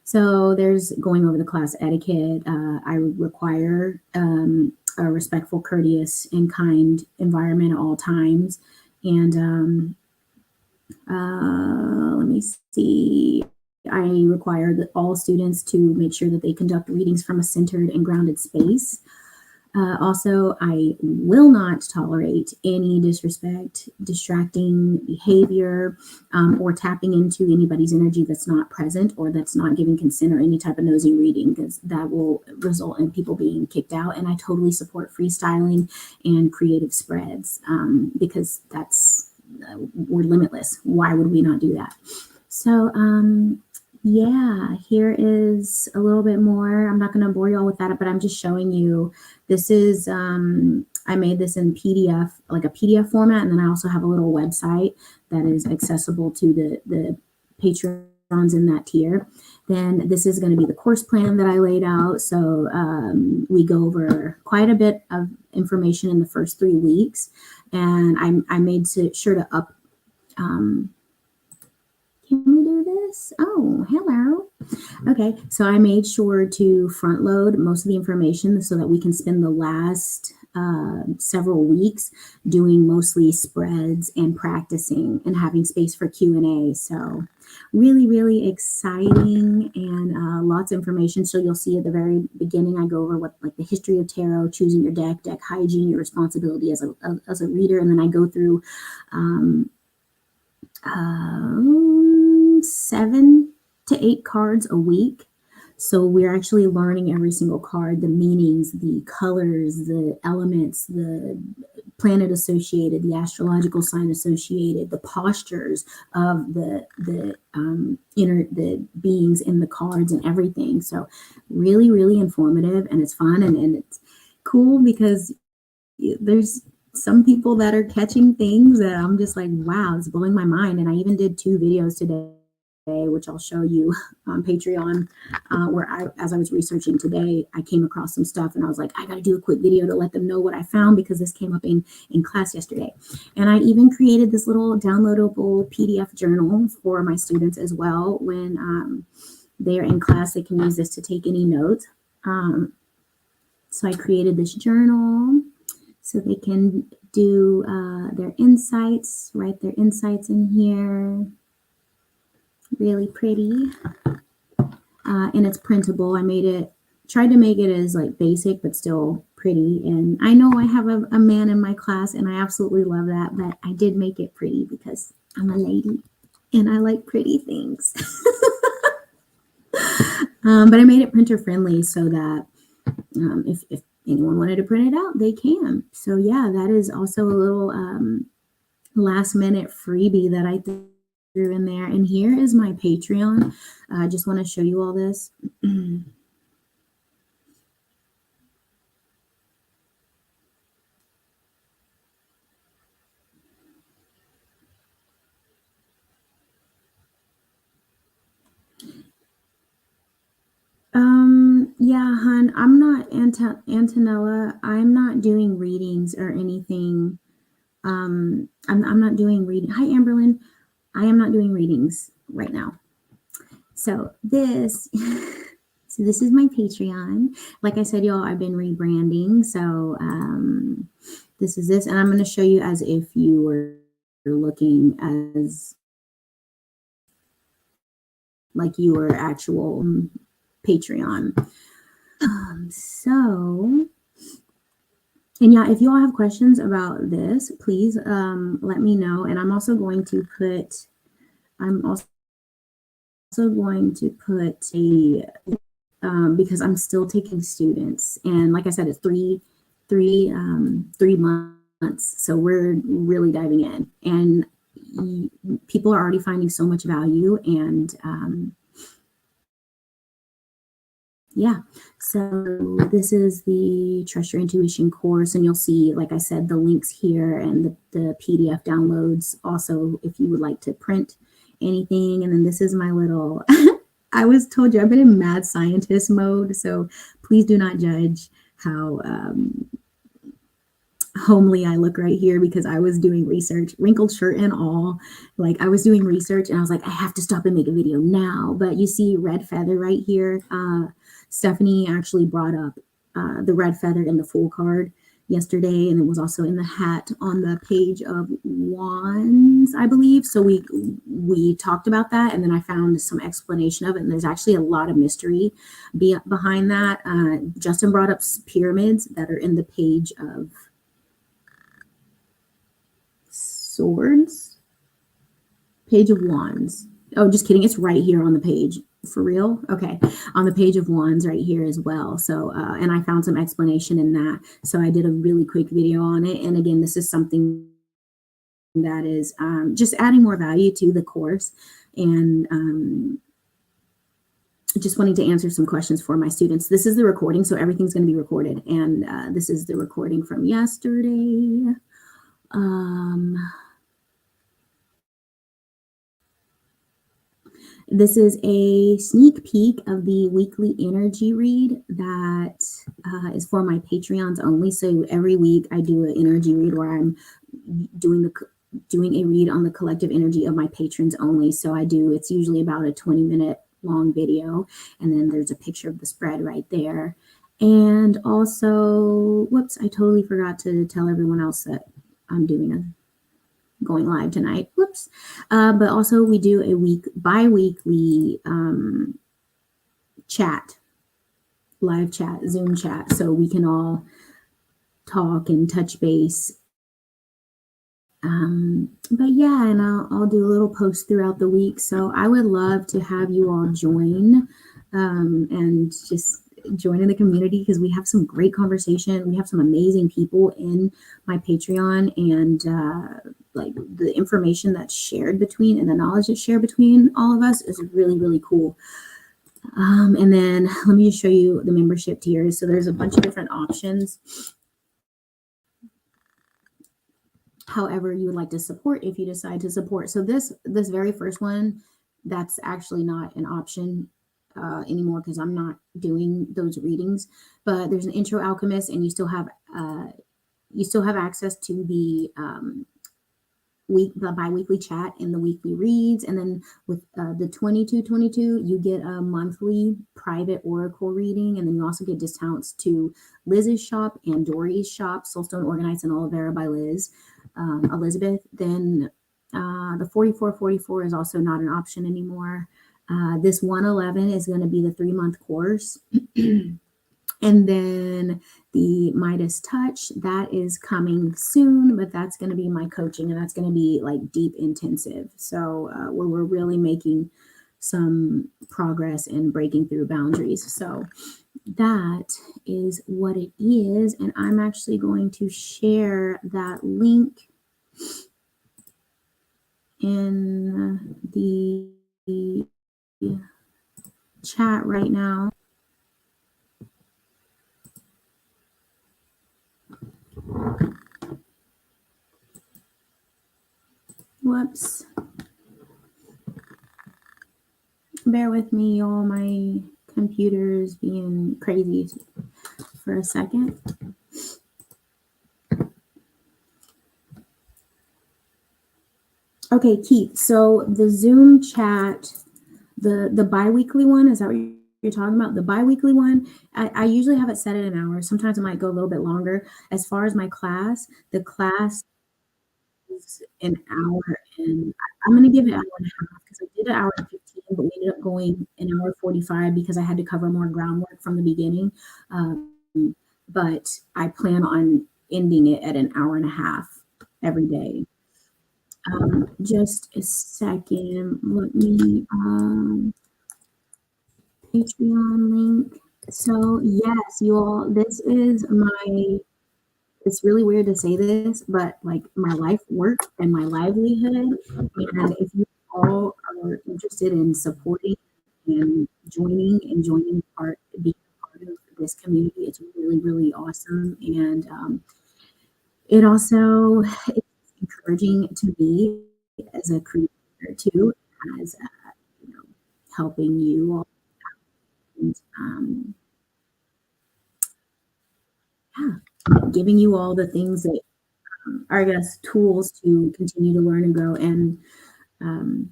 So there's going over the class etiquette. I require a respectful, courteous, and kind environment at all times. And let me see. I require that all students to make sure that they conduct readings from a centered and grounded space. Also, I will not tolerate any disrespect, distracting behavior, or tapping into anybody's energy that's not present or that's not giving consent or any type of nosy reading, because that will result in people being kicked out. And I totally support freestyling and creative spreads because we're limitless. Why would we not do that? So, yeah, here is a little bit more. I'm not going to bore you all with that, but I'm just showing you. This is, I made this in PDF, like a PDF format. And then I also have a little website that is accessible to the patrons in that tier. Then this is going to be the course plan that I laid out. So we go over quite a bit of information in the first 3 weeks. And I made sure to up, can we do this? Oh, hello. Okay, so I made sure to front load most of the information so that we can spend the last several weeks doing mostly spreads and practicing and having space for Q&A. So really, really exciting and lots of information. So you'll see at the very beginning, I go over what like the history of tarot, choosing your deck hygiene, your responsibility as a reader, and then I go through 7 to 8 cards a week. So we're actually learning every single card, the meanings, the colors, the elements, the planet associated, the astrological sign associated, the postures of the beings in the cards and everything. So really, really informative, and it's fun and it's cool because there's some people that are catching things that I'm just like, wow, it's blowing my mind. And I even did 2 videos today, which I'll show you on Patreon, where as I was researching today, I came across some stuff and I was like, I got to do a quick video to let them know what I found, because this came up in class yesterday. And I even created this little downloadable PDF journal for my students as well. When they're in class, they can use this to take any notes. So I created this journal so they can do their insights, write their insights in here. Really pretty. And it's printable. I tried to make it as like basic, but still pretty. And I know I have a man in my class and I absolutely love that, but I did make it pretty because I'm a lady and I like pretty things. But I made it printer friendly so that if anyone wanted to print it out, they can. So yeah, that is also a little last minute freebie that I through in there. And here is my Patreon. I just want to show you all this. Yeah, hun, I'm not Antonella. I'm not doing readings or anything. I'm not doing reading. Hi, Amberlyn. I am not doing readings right now. So this, so this is my Patreon. Like I said, y'all, I've been rebranding. So this is this, and I'm going to show you as if you were looking as like you were actual Patreon. So, and yeah, if you all have questions about this, please let me know. And I'm also going to put a because I'm still taking students, and like I said, it's three months, so we're really diving in, and people are already finding so much value, and yeah. So this is the Trust Your Intuition course, and you'll see, like I said, the links here and the PDF downloads also if you would like to print anything. And then this is my little I was told you I've been in mad scientist mode, so please do not judge how homely I look right here, because I was doing research, wrinkled shirt and all. Like, I was doing research and I was like, I have to stop and make a video now. But you see red feather right here. Stephanie actually brought up the red feather in the full card yesterday, and it was also in the hat on the page of wands, I believe. So we talked about that, and then I found some explanation of it, and there's actually a lot of mystery behind that. Justin brought up pyramids that are in the page of swords, page of wands. Oh, just kidding, it's right here on the page. For real? Okay, on the page of wands right here as well. So and I found some explanation in that, so I did a really quick video on it. And again, this is something that is just adding more value to the course, and just wanting to answer some questions for my students. This is the recording, so everything's going to be recorded, and this is the recording from yesterday. This is a sneak peek of the weekly energy read that is for my Patreons only. So every week I do an energy read where I'm doing a read on the collective energy of my patrons only. So it's usually about a 20-minute long video, and then there's a picture of the spread right there. And also, whoops, I totally forgot to tell everyone else that I'm going live tonight. Whoops. But also we do a bi-weekly chat, live chat, Zoom chat, so we can all talk and touch base. But yeah, and I'll do a little post throughout the week. So I would love to have you all join and just join in the community, because we have some great conversation. We have some amazing people in my Patreon, and like the information that's shared between, and the knowledge that's shared between all of us is really, really cool. And then let me just show you the membership tiers. So there's a bunch of different options. However you would like to support, if you decide to support. So this very first one, that's actually not an option anymore, because I'm not doing those readings. But there's an intro alchemist, and you still have access to the bi-weekly chat and the weekly reads. And then with the 2222, you get a monthly private oracle reading, and then you also get discounts to Liz's shop and Dory's shop, Soulstone Organized and Aloe Vera by Liz, Elizabeth. Then the 4444 is also not an option anymore. This 111 is going to be the 3-month course. And then the Midas Touch, that is coming soon, but that's going to be my coaching, and that's going to be like deep intensive. So where we're really making some progress and breaking through boundaries. So that is what it is. And I'm actually going to share that link in the chat right now. Whoops. Bear with me, y'all. My computer's being crazy for a second. Okay, Keith. So the Zoom chat, the biweekly one, is that what you're talking about? The biweekly one, I usually have it set at an hour. Sometimes it might go a little bit longer. As far as my class, the class is an hour, and I'm gonna give it an hour and a half because I did an hour and 15, but we ended up going an hour 45 because I had to cover more groundwork from the beginning. Um, but I plan on ending it at an hour and a half every day. Just a second. Let me Patreon link. So yes, you all, this is my, it's really weird to say this, but like my life work and my livelihood. And if you all are interested in supporting and joining being part of this community, it's really, really awesome. And it also is encouraging to me as a creator too, as you know, helping you all and yeah, giving you all the things that are, I guess, tools to continue to learn and grow, and um,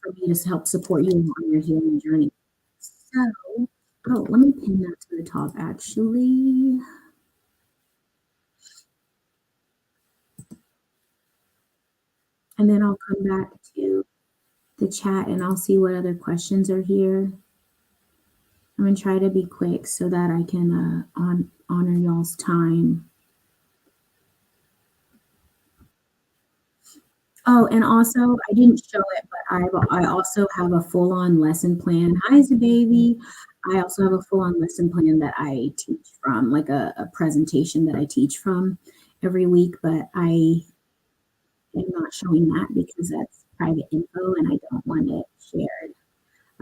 for me to help support you on your healing journey. So, oh, let me pin that to the top actually, and then I'll come back to the chat and I'll see what other questions are here. I'm gonna try to be quick so that I can honor y'all's time. Oh, and also I didn't show it, but I also have a full-on lesson plan. Hi, baby. I also have a full-on lesson plan that I teach from, like a presentation that I teach from every week, but I am not showing that because that's private info and I don't want it shared.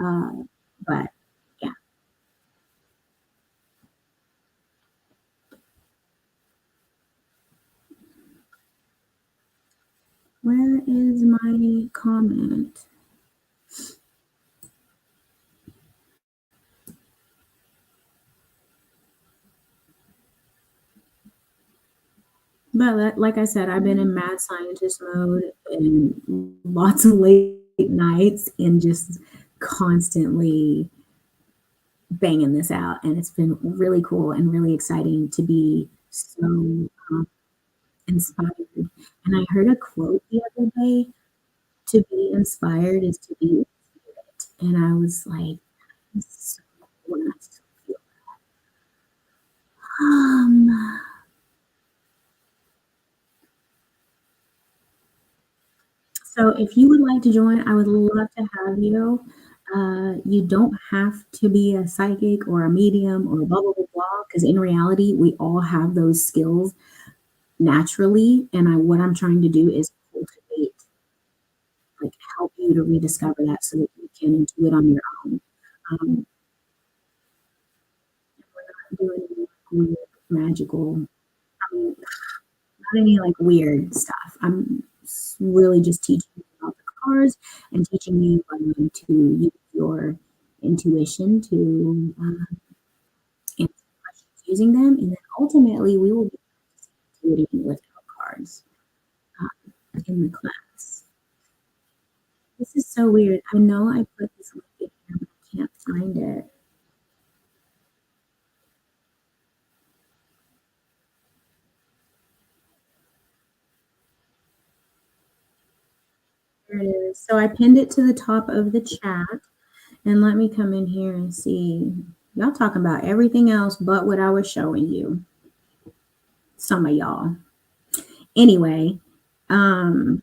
Uh, but yeah, where is my comment? But like I said, I've been in mad scientist mode and lots of late nights and just constantly banging this out. And it's been really cool and really exciting to be so inspired. And I heard a quote the other day, to be inspired is to be in spirit. And I was like, this is so cool. And I still feel um So if you would like to join, I would love to have you. You don't have to be a psychic or a medium or blah blah blah blah. Because in reality, we all have those skills naturally. And what I'm trying to do is cultivate, like help you to rediscover that so that you can do it on your own. We're not doing any weird, magical. I mean, not any like weird stuff. I'm really just teaching you about the cards and teaching you to use your intuition to answer questions using them, and then ultimately we will be doing it with our cards in the class. This is so weird. I know I put this link in here, but I can't find it. There it is. So I pinned it to the top of the chat. And let me come in here and see. Y'all talking about everything else but what I was showing you. Some of y'all. Anyway, um,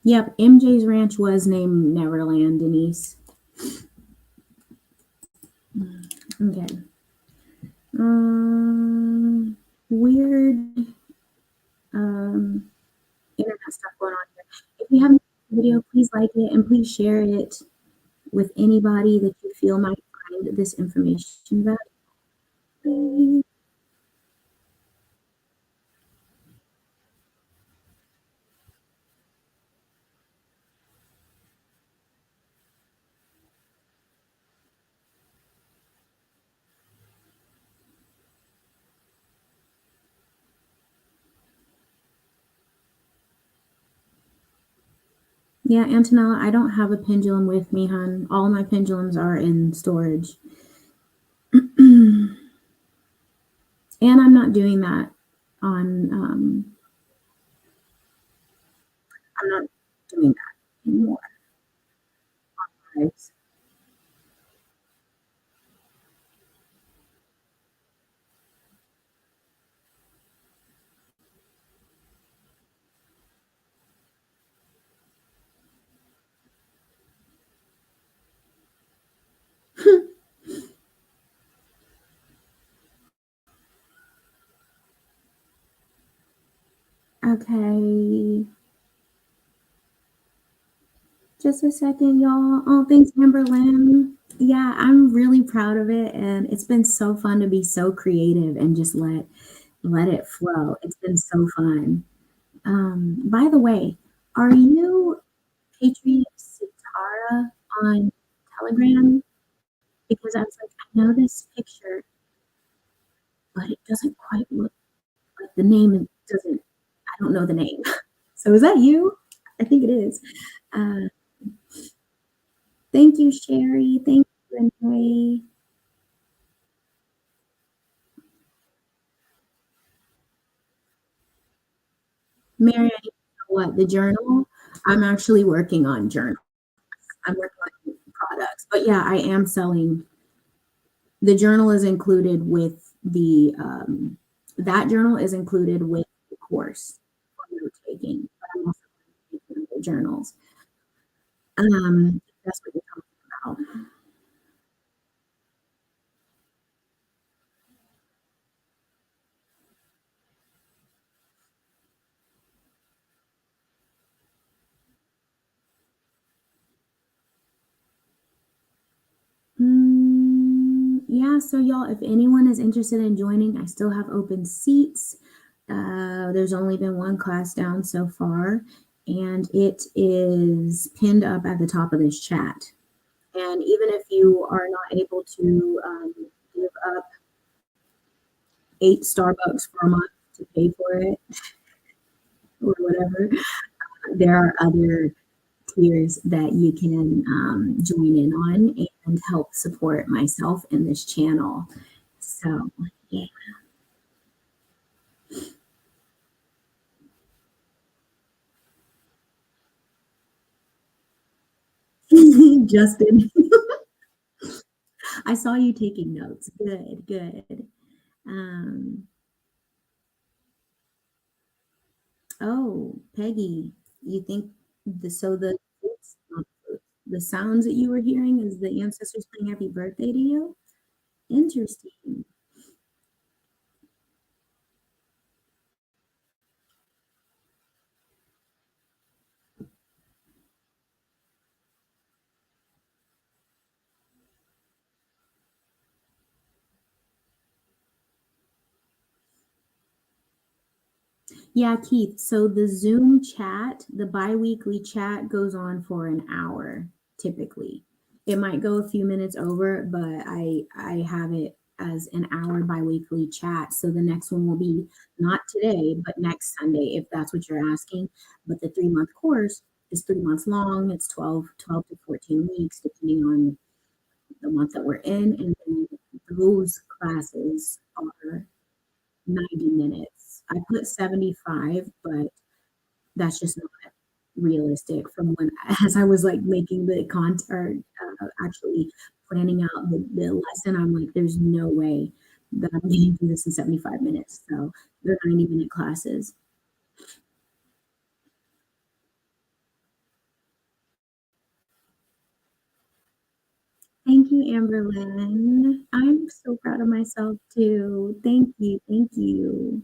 Yep, MJ's ranch was named Neverland, Denise. Okay. Weird um, internet stuff going on here. If you have a video, please like it and please share it with anybody that you feel might find this information valuable. Yeah, Antonella, I don't have a pendulum with me, hon. All my pendulums are in storage. And I'm not doing that on, I'm not doing that anymore, guys. Okay, just a second, y'all. Oh, thanks, Amberlynn. Yeah, I'm really proud of it, and it's been so fun to be so creative and just let it flow. It's been so fun. By the way, are you Patriot Sitara on Telegram? Because I was like, I know this picture, but it doesn't quite look like the name. It doesn't. I don't know the name. So is that you? I think it is. Uh, thank you, Sherry. Thank you, Renee. Mary, I need to know what the journal. I'm actually working on journal. I'm working on products, but yeah, I am selling. The journal is included with the that journal is included with the course for note taking. But I'm also taking the journals. That's what you're talking about. Yeah, so y'all, if anyone is interested in joining, I still have open seats. There's only been one class down so far, and it is pinned up at the top of this chat. And even if you are not able to give up 8 Starbucks for a month to pay for it or whatever, there are other tiers that you can join in on and help support myself in this channel. So, yeah. Justin, I saw you taking notes. Good, good. Um, oh, Peggy, you think the sounds that you were hearing is the ancestors saying happy birthday to you? Interesting. Yeah, Keith. So the Zoom chat, the bi-weekly chat goes on for an hour typically. It might go a few minutes over, but I have it as an hour bi-weekly chat. So the next one will be not today, but next Sunday, if that's what you're asking. But the 3-month course is 3 months long. It's 12 to 14 weeks, depending on the month that we're in. And then those classes are 90 minutes. I put 75, but that's just not realistic from when as I was, like, making the content or, actually planning out the lesson, I'm like, "There's no way that I'm getting through this in 75 minutes." So they're 90-minute classes. you, Amberlynn. I'm so proud of myself too. Thank you, thank you.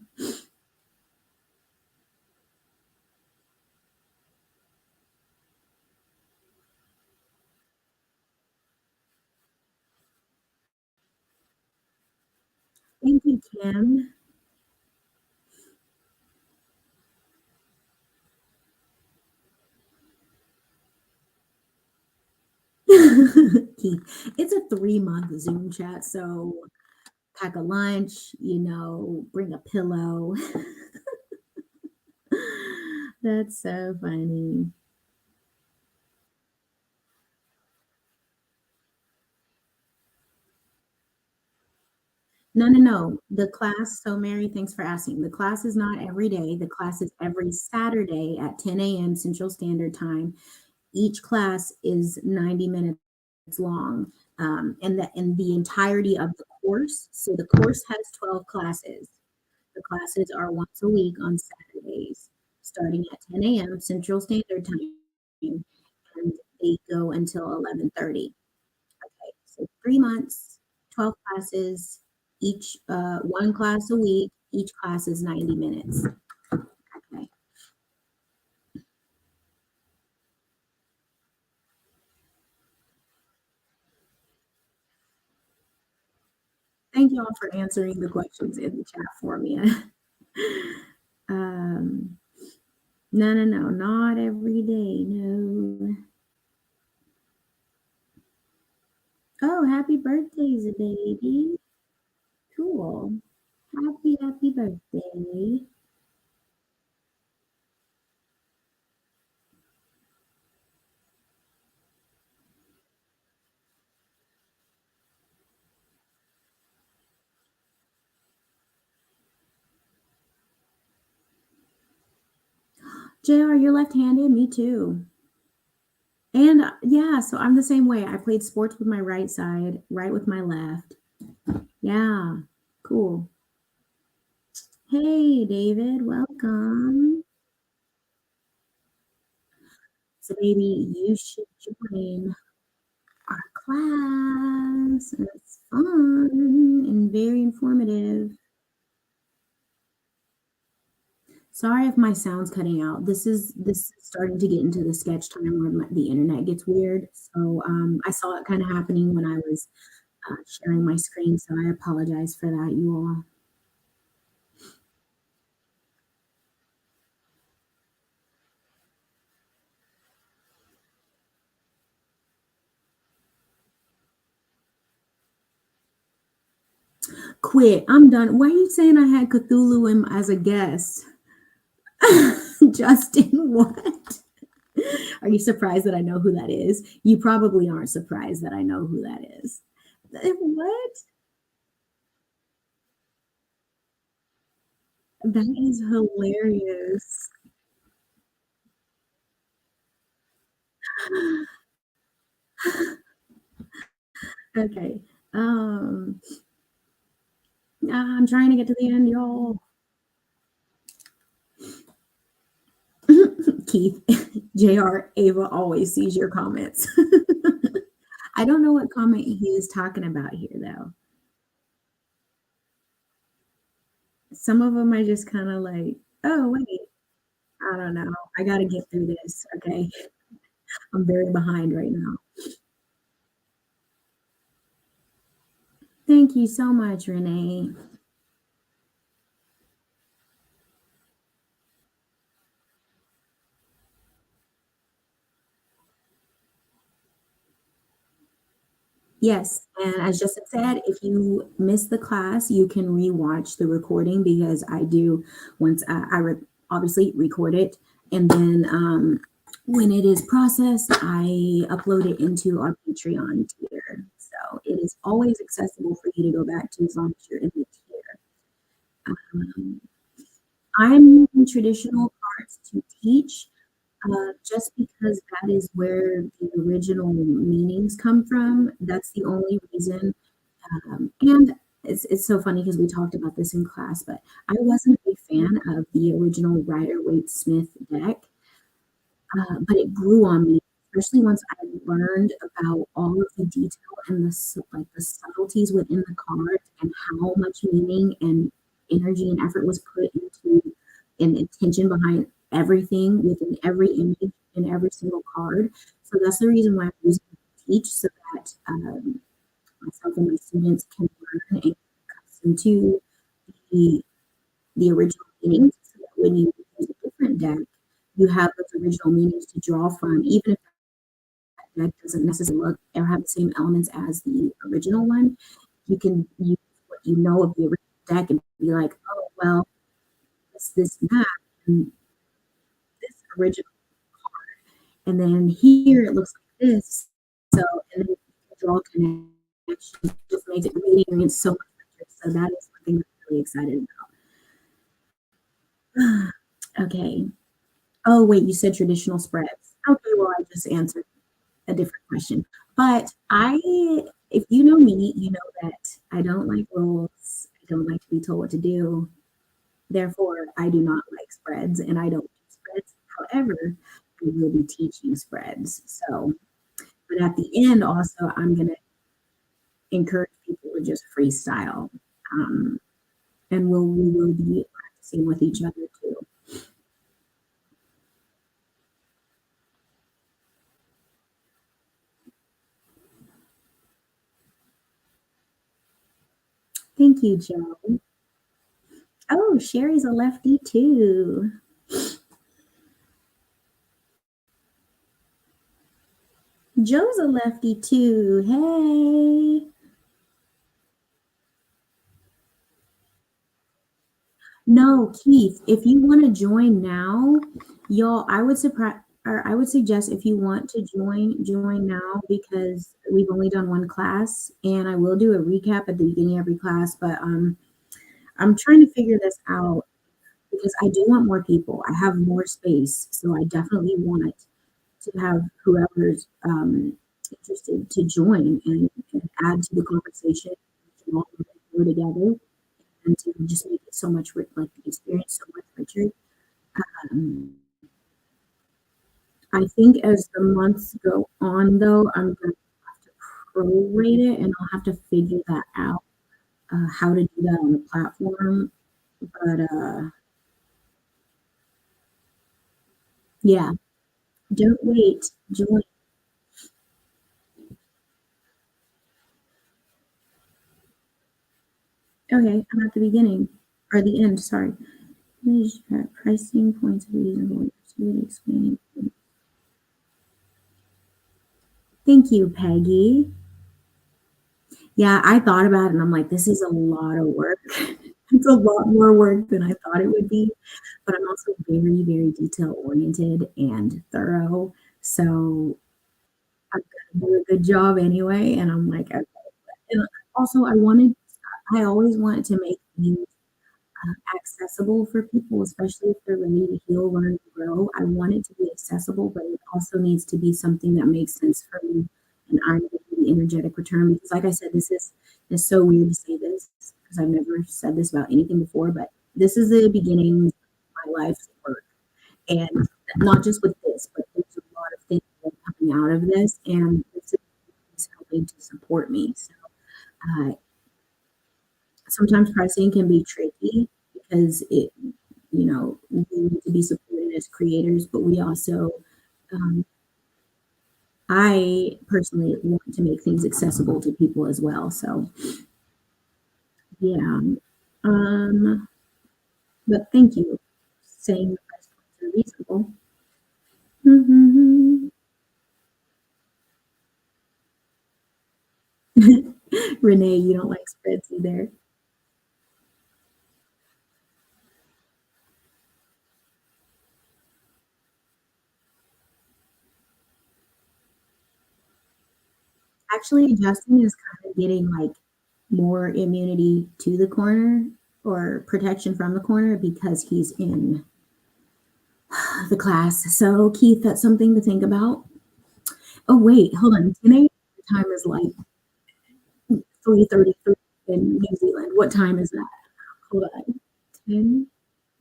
Thank you, Kim. Keith, it's a 3-month Zoom chat, so pack a lunch, bring a pillow. That's so funny. No, no, no. The class, so Mary, thanks for asking. The class is not every day. The class is every Saturday at 10 a.m. Central Standard Time. Each class is 90 minutes long, and the entirety of the course. So the course has 12 classes. The classes are once a week on Saturdays, starting at 10 a.m. Central Standard Time, and they go until 11:30. Okay, so 3 months, 12 classes, each one class a week. Each class is 90 minutes. Okay. Thank you all for answering the questions in the chat for me. um, no, no, no, not every day. No. Oh, happy birthday, baby. Cool. Happy, happy birthday. JR, you're left handed? Me too. And yeah, so I'm the same way. I played sports with my right side, right with my left. Yeah, cool. Hey, David, welcome. So, baby, you should join our class. It's fun and very informative. Sorry if my sound's cutting out. This is starting to get into the sketch time where the internet gets weird. So I saw it kind of happening when I was sharing my screen. So I apologize for that, you all. Quit. I'm done. Why are you saying I had Cthulhu as a guest? Justin, what? Are you surprised that I know who that is? You probably aren't surprised that I know who that is. What? That is hilarious. Okay. Um, I'm trying to get to the end, y'all. Keith, JR, Ava always sees your comments. I don't know what comment he is talking about here, though. Some of them I just kind of like, oh, wait, I don't know. I got to get through this. Okay. I'm very behind right now. Thank you so much, Renee. Yes, and as Justin said, if you miss the class, you can rewatch the recording because I do once obviously record it, and then when it is processed, I upload it into our Patreon tier. So it is always accessible for you to go back to as long as you're in the tier. Um, I'm using traditional cards to teach just because that is where the original meanings come from. That's the only reason. And it's so funny because we talked about this in class, but I wasn't a fan of the original Rider Waite Smith deck, but it grew on me, especially once I learned about all of the detail and like the subtleties within the cards and how much meaning and energy and effort was put into and intention behind everything within every image in every single card. So that's the reason why I'm using it to teach so that myself and my students can learn and get accustomed to the the original meanings so that when you use a different deck, you have those original meanings to draw from, even if that deck doesn't necessarily look or have the same elements as the original one. You can use what you know of the original deck and be like, oh, well, this, and that, and this original. And then here it looks like this. So, and then you can draw connections, just makes it really experience so much richer. So that is something that I'm really excited about. Okay. Oh, wait, you said traditional spreads. Okay, well, I just answered a different question. But if you know me, you know that I don't like rules. I don't like to be told what to do. Therefore, I do not like spreads and I don't do spreads. However, I will be teaching spreads. So, but at the end, also, I'm going to encourage people to just freestyle. Um, and we will be practicing with each other too. Thank you, Joe. Oh, Sherry's a lefty too. Joe's a lefty too. Hey. No, Keith, if you want to join now, y'all, I would suggest if you want to join now because we've only done one class and I will do a recap at the beginning of every class, but I'm trying to figure this out because I do want more people. I have more space, so I definitely want to have whoever's interested to join and add to the conversation. We can all grow together and to just make it so much like the experience so much richer. Um, I think as the months go on, though, I'm going to have to prorate it, and I'll have to figure that out how to do that on the platform. But yeah, don't wait. Join. Okay, I'm at the beginning or the end. Sorry. Pricing points of reasonable. Explaining. Thank you, Peggy. Yeah, I thought about it and I'm like, this is a lot of work. It's a lot more work than I thought it would be. But I'm also very, very detail oriented and thorough. So I'm gonna do a good job anyway. And I'm like, okay. And also I always wanted to make things accessible for people, especially if they're ready to heal, learn, and grow. I want it to be accessible, but it also needs to be something that makes sense for me. And I'm getting the energetic return because, like I said, it's so weird to say this because I've never said this about anything before, but this is the beginning of my life's work. And not just with this, but there's a lot of things that are coming out of this, and this is helping to support me. So, uh, sometimes pricing can be tricky because we need to be supported as creators, but we also, um, I personally want to make things accessible to people as well. So, yeah. Um, but thank you for saying the price points are reasonable. Renee, you don't like spreads either. Actually, Justin is kind of getting like more immunity to the corner or protection from the corner because he's in the class. So, Keith, that's something to think about. Oh, wait, hold on. 10 a.m. time is like 3:33 in New Zealand. What time is that? Hold on.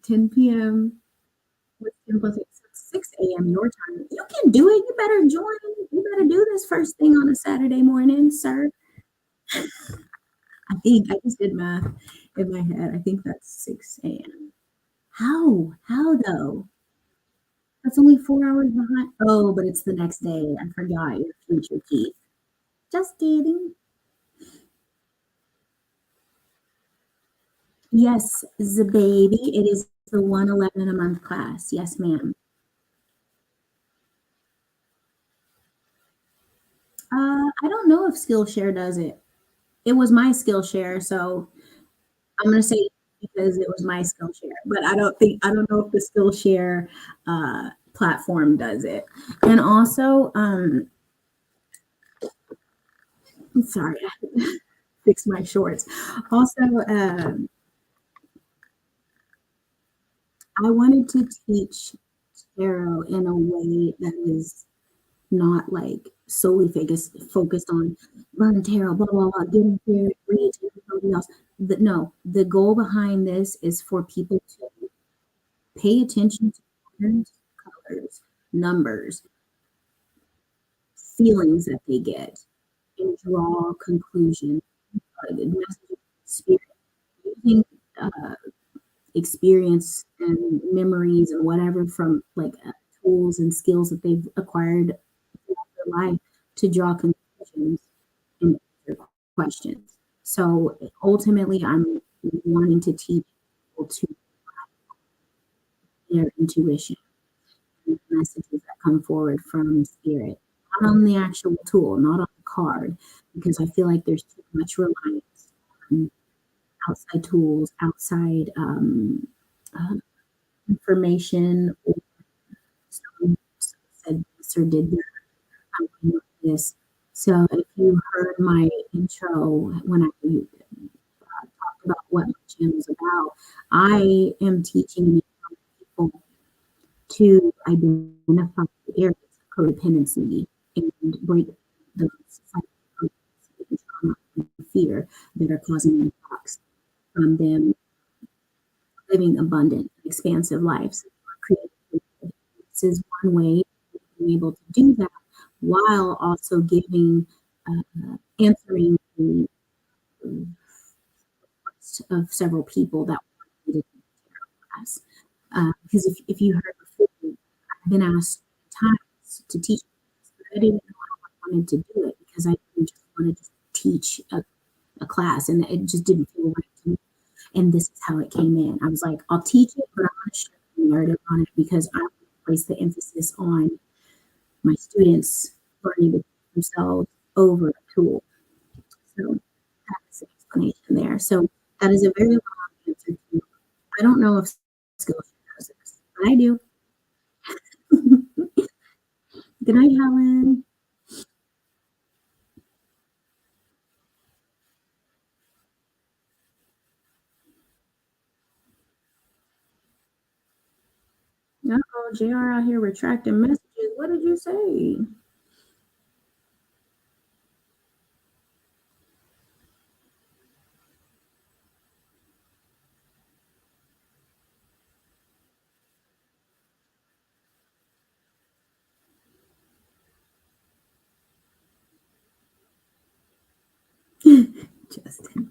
10 p.m. What's 10 plus 8? 6 a.m. your time. You can do it. You better join. You better do this first thing on a Saturday morning, sir. I just did math in my head. I think that's 6 a.m. How? How though? That's only 4 hours behind. Oh, but it's the next day. I forgot your future Keith. Just kidding. Yes, the baby. It is the 111 a month class. Yes, ma'am. I don't know if Skillshare does it. It was my Skillshare, so I'm gonna say because it was my Skillshare, but I don't know if the Skillshare platform does it. And also, I'm sorry, I had to fix my shorts. Also, I wanted to teach tarot in a way that is not like solely focused on learn tarot, blah blah blah, get in here, read to everybody else. No, the goal behind this is for people to pay attention to patterns, colors, numbers, feelings that they get, and draw conclusions, messages, spirit, using uh, experience and memories and whatever from like tools and skills that they've acquired throughout their life to draw conclusions and answer questions. So ultimately, I'm wanting to teach people to their intuition and the messages that come forward from spirit, not on the actual tool, not on the card, because I feel like there's too much reliance on outside tools, outside uh, information, or someone said this or did that. I'm going to do this. So if you heard my intro when I talked about what my channel is about, I am teaching people to identify the areas of codependency and break the cycle of codependency and trauma and fear that are causing the blocks from them living abundant, expansive lives. This is one way of being able to do that while also giving, answering the request of several people that wanted to take the class. Because if you heard before, I've been asked times to teach, but I didn't know how I wanted to do it because I didn't just want to just teach a class, and it just didn't feel right to me. And this is how it came in. I was like, I'll teach it, but I'm going to share the narrative on it because I want to place the emphasis on my students learning to themselves over a tool. So that's the explanation there. So that is a very long answer to. I don't know if Skillshare does this, but I do. Good night, Helen. Uh-oh, JR out here retracting messages. What did you say? Justin.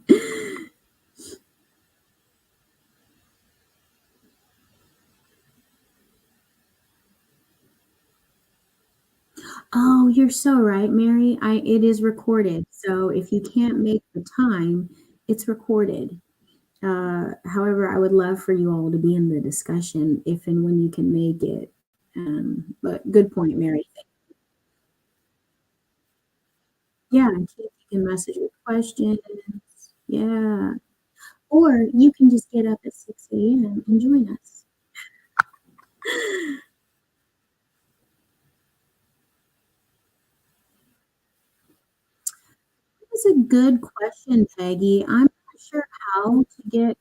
Oh, you're so right, Mary. It is recorded. So if you can't make the time, it's recorded. However, I would love for you all to be in the discussion if and when you can make it. But good point, Mary. Yeah, and Keith, you can message with questions. Yeah. Or you can just get up at 6 a.m. and join us. That's a good question, Peggy. I'm not sure how to get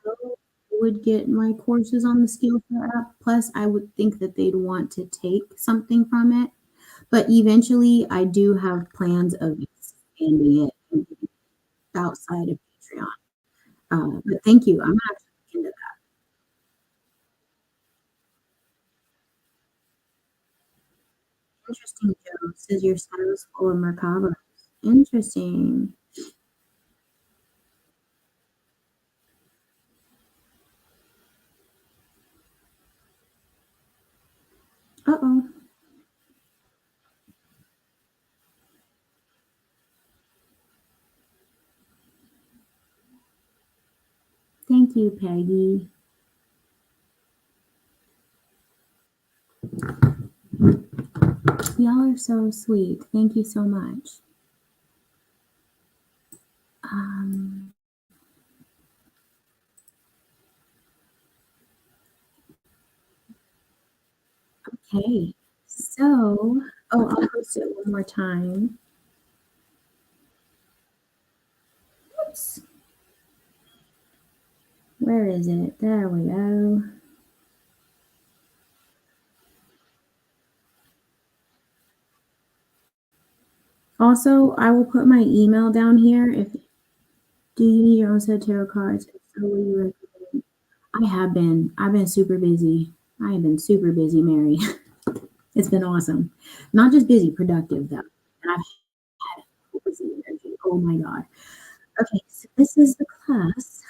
how I would get my courses on the Skillshare app. Plus, I would think that they'd want to take something from it. But eventually, I do have plans of expanding it and getting it outside of Patreon. But thank you. I'm actually looking into that. Interesting, Joe. Says your shadow is full of merkabas. Interesting. Uh-oh. Thank you, Peggy. Y'all are so sweet. Thank you so much. Um, okay. So, oh, I'll post it one more time. Oops. Where is it? There we go. Also, I will put my email down here. If do you need your own set of tarot cards? If so, will you recommend? I have been. I've been super busy. I have been super busy, Mary. It's been awesome. Not just busy, productive though. And I've had busy energy. Oh my god. Okay, so this is the class.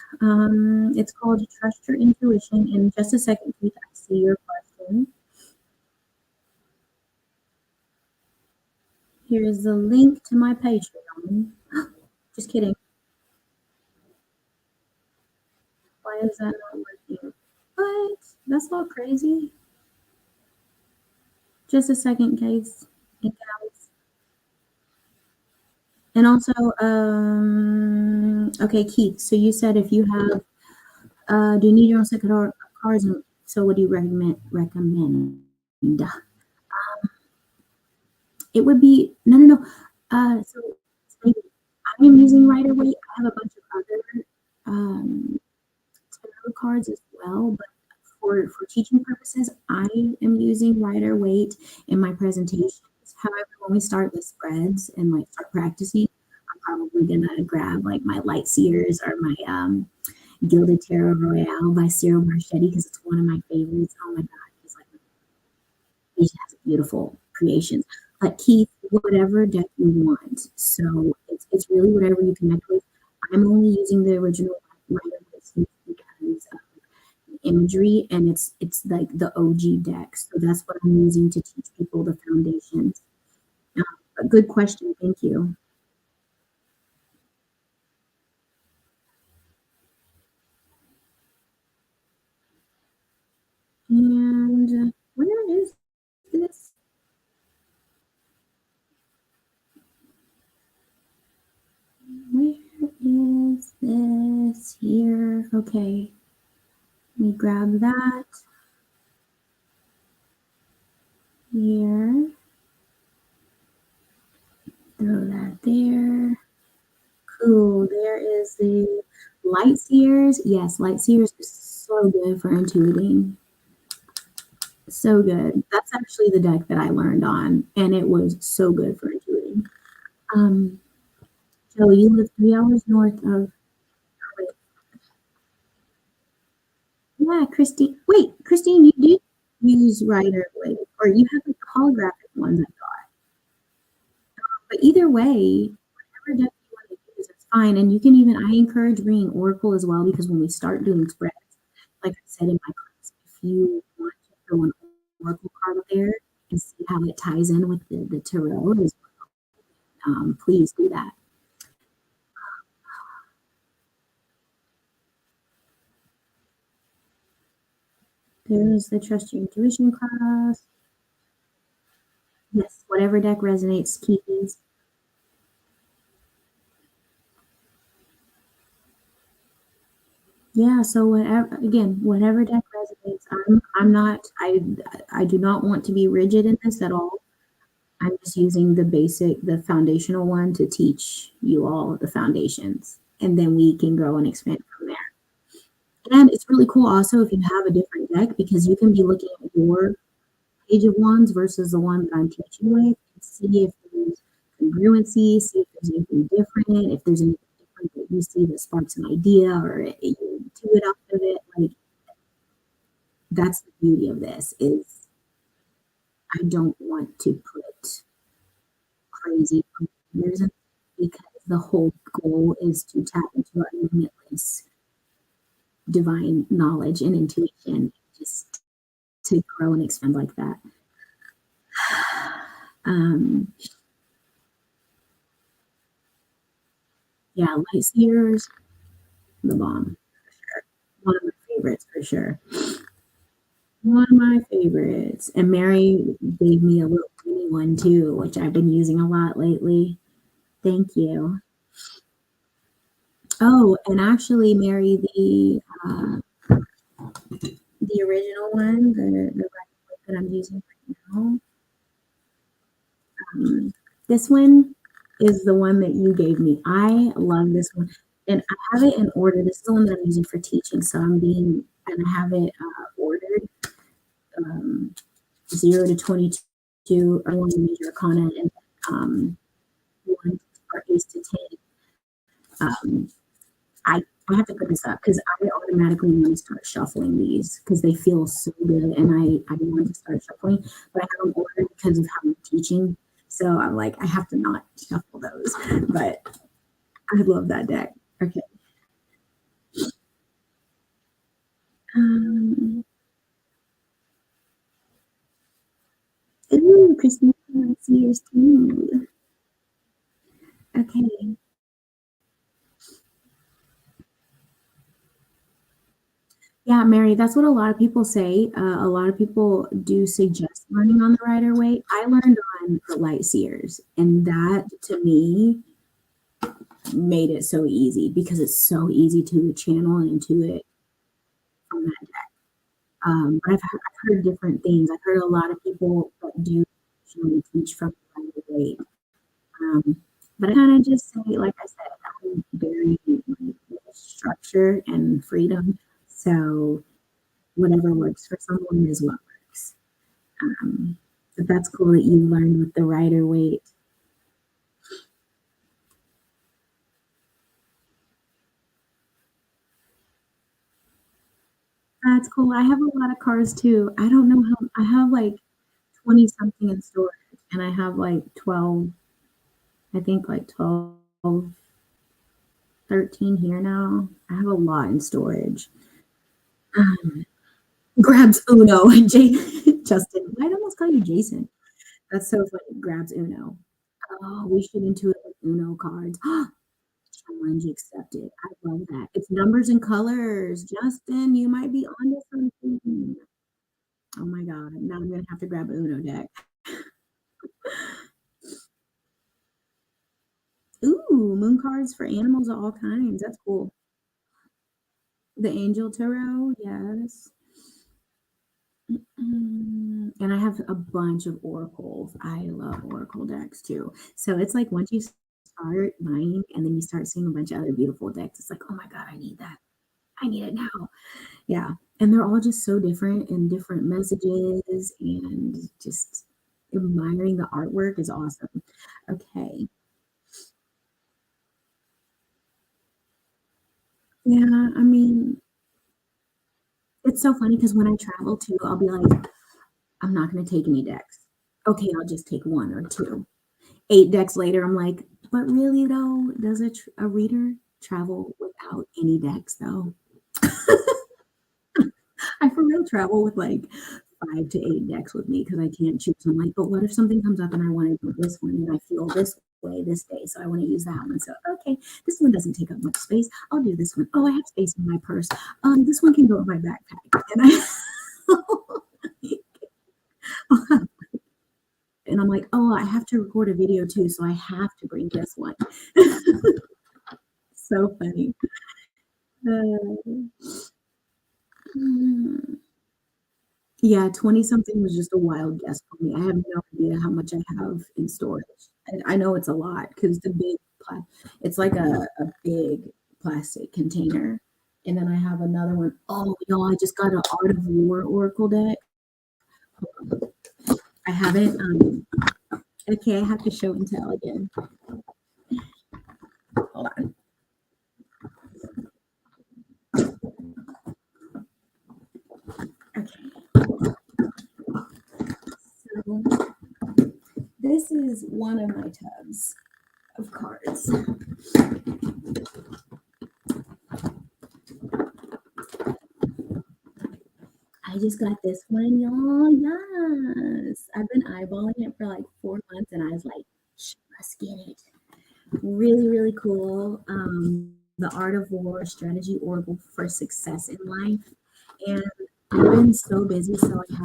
It's called Trust Your Intuition. In just a second, Keith, I see your question. Here is the link to my Patreon. Just kidding. Why is that not working? What? That's not crazy. Just a second, guys. And gals. And also, okay, Keith. So you said if you have, do you need your own set of cards? And so what do you recommend? It would be no. So maybe I am using Rider Waite. I have a bunch of other um, tarot cards as well, but for teaching purposes, I am using Rider Waite in my presentations. However, when we start with spreads and like start practicing, I'm probably gonna grab like my Light Seers or my Gilded Tarot Royale by Cyril Marchetti because it's one of my favorites. Oh my god, he's like he has beautiful creations. But Keith, whatever deck you want. So it's really whatever you connect with. I'm only using the original Rider Waite because imagery and it's like the OG deck. So that's what I'm using to teach people the foundations. A good question. Thank you. And where is this? Where is this here? Okay. Let me grab that here. Throw that there. Cool. There is the Light Seers. Yes, Light Seers is so good for intuiting. So good. That's actually the deck that I learned on, and it was so good for intuiting. Um, Joe, you live 3 hours north of. Yeah, Christine. Wait, Christine, you do use Rider Waite, or you have like the holographic ones, I thought. But either way, whatever deck you want to use, it's fine. And you can even, I encourage reading Oracle as well because when we start doing spreads, like I said in my class, if you want to throw an Oracle card up there and see how it ties in with the tarot, please do that. There's the Trust Your Intuition class. Yes, whatever deck resonates, keys. Yeah, so whatever again, whatever deck resonates. I'm not I do not want to be rigid in this at all. I'm just using the foundational one to teach you all the foundations. And then we can grow and expand from there. And it's really cool also if you have a different deck because you can be looking at your Page of Wands versus the one that I'm teaching with and see if there's congruency, see if there's anything different, if there's anything different that you see that sparks an idea or you intuit off of it. Like that's the beauty of this is I don't want to put crazy parameters in because the whole goal is to tap into our limitless divine knowledge and intuition, just to grow and expand like that. Um, yeah, light seers, the bomb. One of my favorites for sure. One of my favorites. And Mary gave me a little mini one too, which I've been using a lot lately. Thank you. Oh, and actually, Mary, the original one, the that I'm using right now, um, this one is the one that you gave me. I love this one, and I have it in order. This is the one that I'm using for teaching, so and I have it ordered. Um, 0 to 22 are one major arcana, and um, one are ace to 10. Um, I I have to put this up because I automatically want to start shuffling these because they feel so good, and I want to start shuffling, but I have them ordered because of how I'm teaching. So I'm like, I have to not shuffle those, but I love that deck. Okay. Um, ooh, Christine, I see yours too. Okay. Yeah, Mary, that's what a lot of people say. A lot of people do suggest learning on the Rider Waite. I learned on the Light Seers, and that to me made it so easy because it's so easy to channel and intuit from that deck. But I've heard different things. I've heard a lot of people that do actually teach from the Rider Waite. Um, but I kind of just say, like I said, I'm very like, structure and freedom. So whatever works for someone is what works. Um, but that's cool that you learned with the Rider Waite. That's cool. I have a lot of cars too. I don't know how I have like 20 something in storage and I have like 12, I think like 12, 13 here now. I have a lot in storage. Um, grabs Uno. Justin, I'd almost call you Jason. That's so funny. Grabs Uno. Oh, we should intuit with Uno cards. Challenge accepted. I love that. It's numbers and colors. Justin, you might be onto something. Oh my god. Now I'm gonna have to grab Uno deck. Ooh, moon cards for animals of all kinds. That's cool. The angel tarot, yes. And I have a bunch of oracles. I love oracle decks too. So it's like once you start buying and then you start seeing a bunch of other beautiful decks, it's like, oh my god, I need that. I need it now. Yeah. And they're all just so different and different messages and just admiring the artwork is awesome. Okay. Yeah, I mean, it's so funny because when I travel too, I'll be like, I'm not going to take any decks. Okay, I'll just take one or two. 8 decks later, I'm like, but really though, does a reader travel without any decks though? I for real travel with like 5 to 8 decks with me because I can't choose. I'm like, but what if something comes up and I want to do this one and I feel this way this day, so I want to use that one. So okay, this one doesn't take up much space. I'll do this one. Oh, I have space in my purse. This one can go in my backpack, and and I'm like, oh, I have to record a video too, so I have to bring this one. So funny. Uh, mm. Yeah, 20 something was just a wild guess for me. I have no idea how much I have in storage. I know it's a lot because it's like a big plastic container. And then I have another one. Oh, y'all, I just got an Art of War Oracle deck. I haven't, okay, I have to show and tell again. Hold on. Okay. this is one of my tubs of cards. I just got this one, y'all. Yes. I've been eyeballing it for like 4 months and I was like, let's get it. Really, really cool. The Art of War Strategy Oracle for Success in Life. And I've been so busy, so I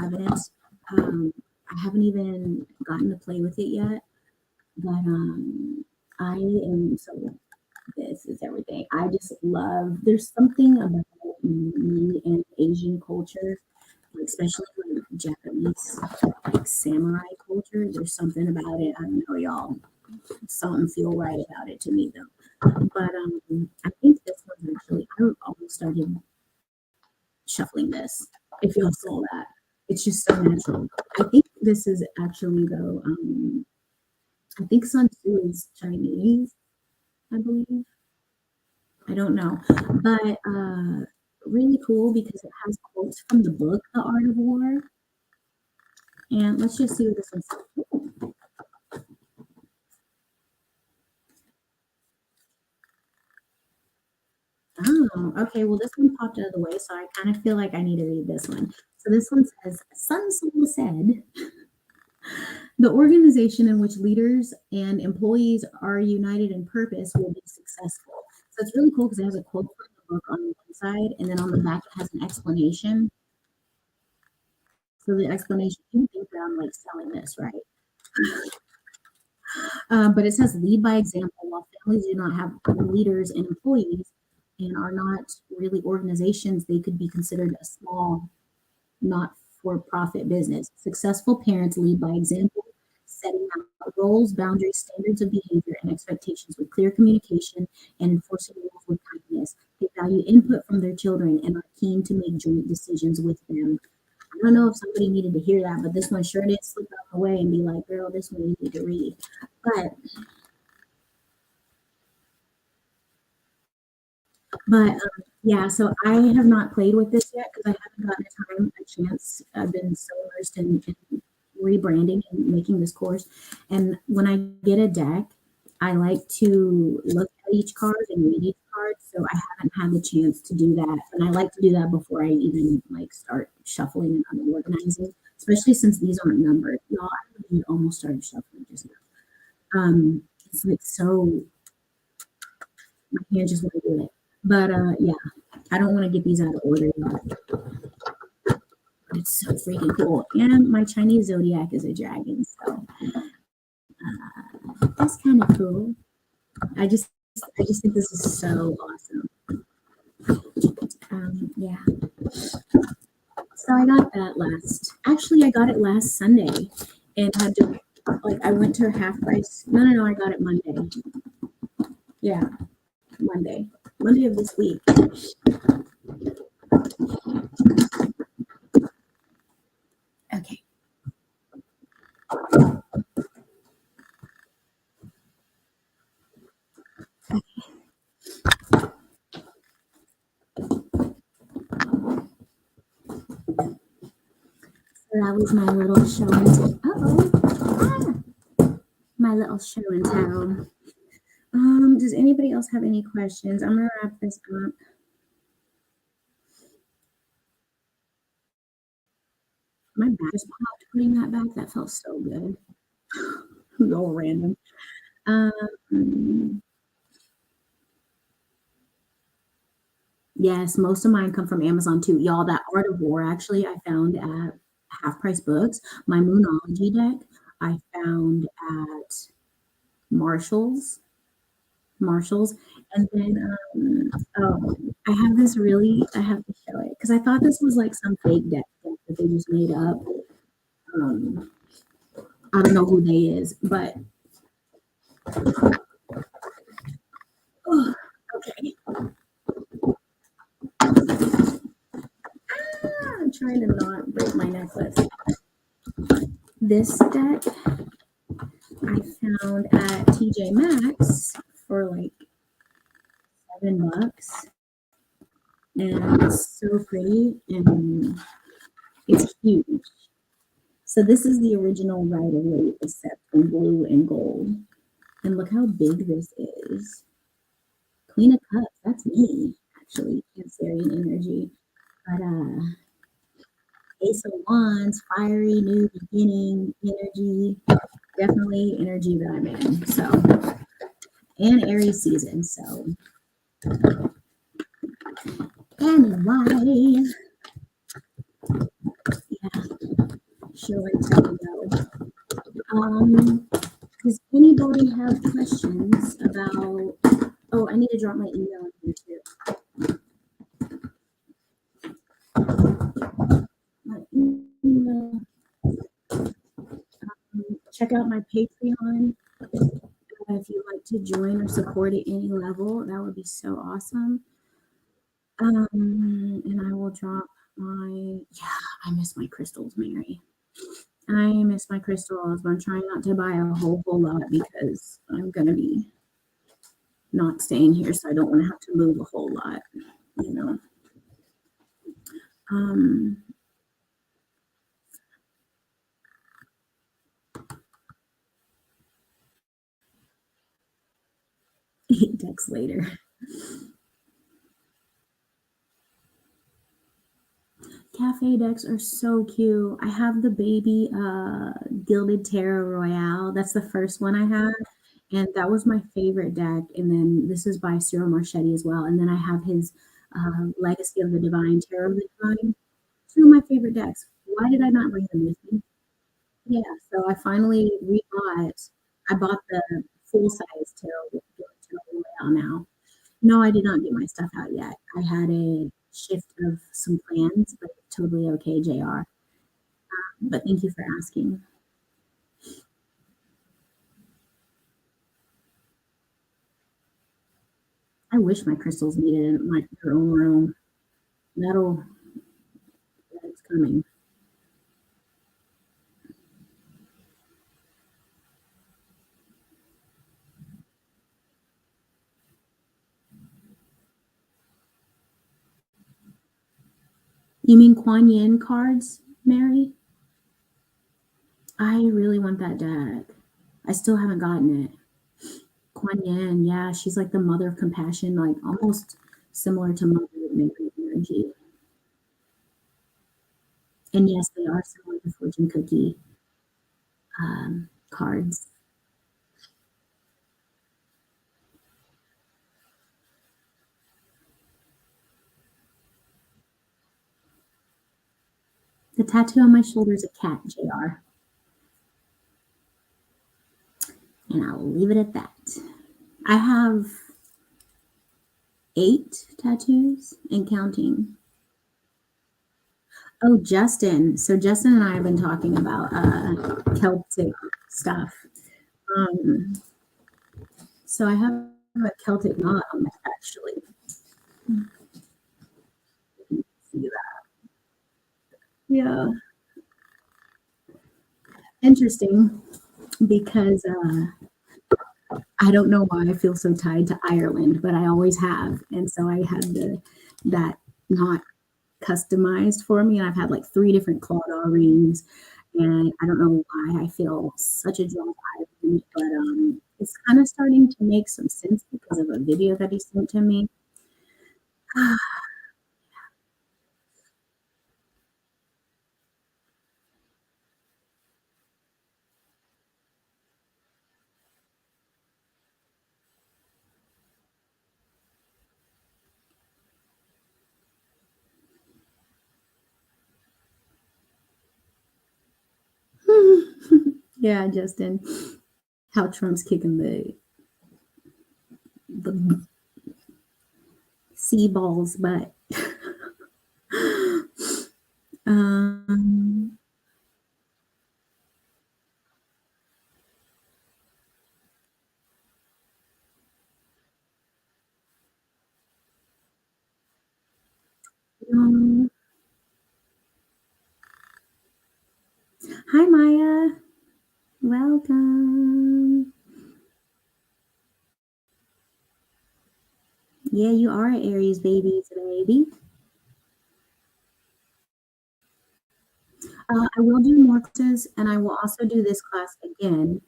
haven't even gotten to play with it yet. But I am so this is everything. I just love. There's something about me and Asian culture, especially like Japanese, like samurai culture. There's something about it. I don't know, y'all. Something feel right about it to me though. But I think this one's actually. I almost started shuffling this. If y'all saw that, it's just so natural. I think this is actually though. I think Sun Tzu is Chinese. I believe. I don't know, but really cool because it has quotes from the book The Art of War. And let's just see what this one says. Ooh. Oh, okay. Well, this one popped out of the way, so I kind of feel like I need to read this one. So this one says, Sun Tzu said, the organization in which leaders and employees are united in purpose will be successful. So it's really cool because it has a quote from the book on one side, and then on the back it has an explanation. So the explanation, you think that I'm like selling this, right? But it says lead by example. While families do not have leaders and employees and are not really organizations, they could be considered a small, not for profit business. Successful parents lead by example, setting out roles, boundaries, standards of behavior, and expectations with clear communication and enforcing rules with kindness. They value input from their children and are keen to make joint decisions with them. I don't know if somebody needed to hear that, but this one sure did slip out the way and be like, girl, this one you need to read. But yeah, so I have not played with this yet because I haven't gotten a chance. I've been so immersed in rebranding and making this course. And when I get a deck, I like to look at each card and read each card. So I haven't had the chance to do that. And I like to do that before I even like start shuffling and unorganizing, especially since these aren't numbered. Y'all, I really almost started shuffling just now. It's like so my hand just want to do it. But yeah, I don't want to get these out of order yet. It's so freaking cool. And my Chinese zodiac is a dragon, so that's kind of cool. I just I just think this is so awesome. Yeah. So I got that actually I got it last Sunday and had to like I went to half price. No, I got it Monday. Yeah, Monday. Monday of this week. Okay. So that was my little show and tell. My little show and tell. Does anybody else have any questions? I'm gonna wrap this up. My back just popped putting that back. That felt so good. All random. Um, yes, most of mine come from Amazon too. Y'all, that Art of War actually I found at Half Price Books. My Moonology deck I found at Marshalls. Marshalls. And then oh, I have to show it because I thought this was like some fake deck that they just made up. Um, I don't know who they is, but oh, okay. I'm trying to not break my necklace. This deck I found at TJ Maxx for like $7, and it's so pretty and it's huge. So this is the original Rider Waite, except in blue and gold. And look how big this is. Queen of Cups, that's me, actually, Cancerian energy. But Ace of Wands, fiery, new beginning, energy, definitely energy that I'm in. So, and Aries season. So, anyway, yeah, sure, let me go. Does anybody have questions about? Oh, I need to drop my email in here too. My email, check out my Patreon if you'd like to join or support at any level. That would be so awesome. And I will drop yeah, I miss my crystals, Mary. I miss my crystals, but I'm trying not to buy a whole lot because I'm gonna be not staying here, so I don't want to have to move a whole lot, you know. Um, 8 decks later. Cafe decks are so cute. I have the baby Gilded Tarot Royale. That's the first one I had. And that was my favorite deck. And then this is by Cyril Marchetti as well. And then I have his Legacy of the Divine, Tarot of the Divine. Two of my favorite decks. Why did I not bring them with me? Yeah, so I finally rebought. I bought the full size Tarot Royale now. No, I did not get my stuff out yet. I had a shift of some plans, but it's totally okay, JR. But thank you for asking. I wish my crystals needed their own room. That'll that's coming. You mean Kuan Yin cards, Mary? I really want that deck. I still haven't gotten it. Kuan Yin, yeah, she's like the mother of compassion, like almost similar to Mother Mary energy. And yes, they are similar to fortune cookie cards. The tattoo on my shoulder is a cat, JR. And I will leave it at that. I have 8 tattoos and counting. Oh, Justin. So Justin and I have been talking about Celtic stuff. Um, so I have a Celtic knot on my actually. See that? Yeah. Interesting because I don't know why I feel so tied to Ireland, but I always have. And so I had that knot customized for me. And I've had like 3 different clawed rings. And I don't know why I feel such a draw to Ireland, but it's kind of starting to make some sense because of a video that he sent to me. Yeah, Justin, how Trump's kicking the sea balls butt. um, um, Hi, Maya. Welcome. Yeah, you are an Aries baby, baby. I will do more classes, and I will also do this class again.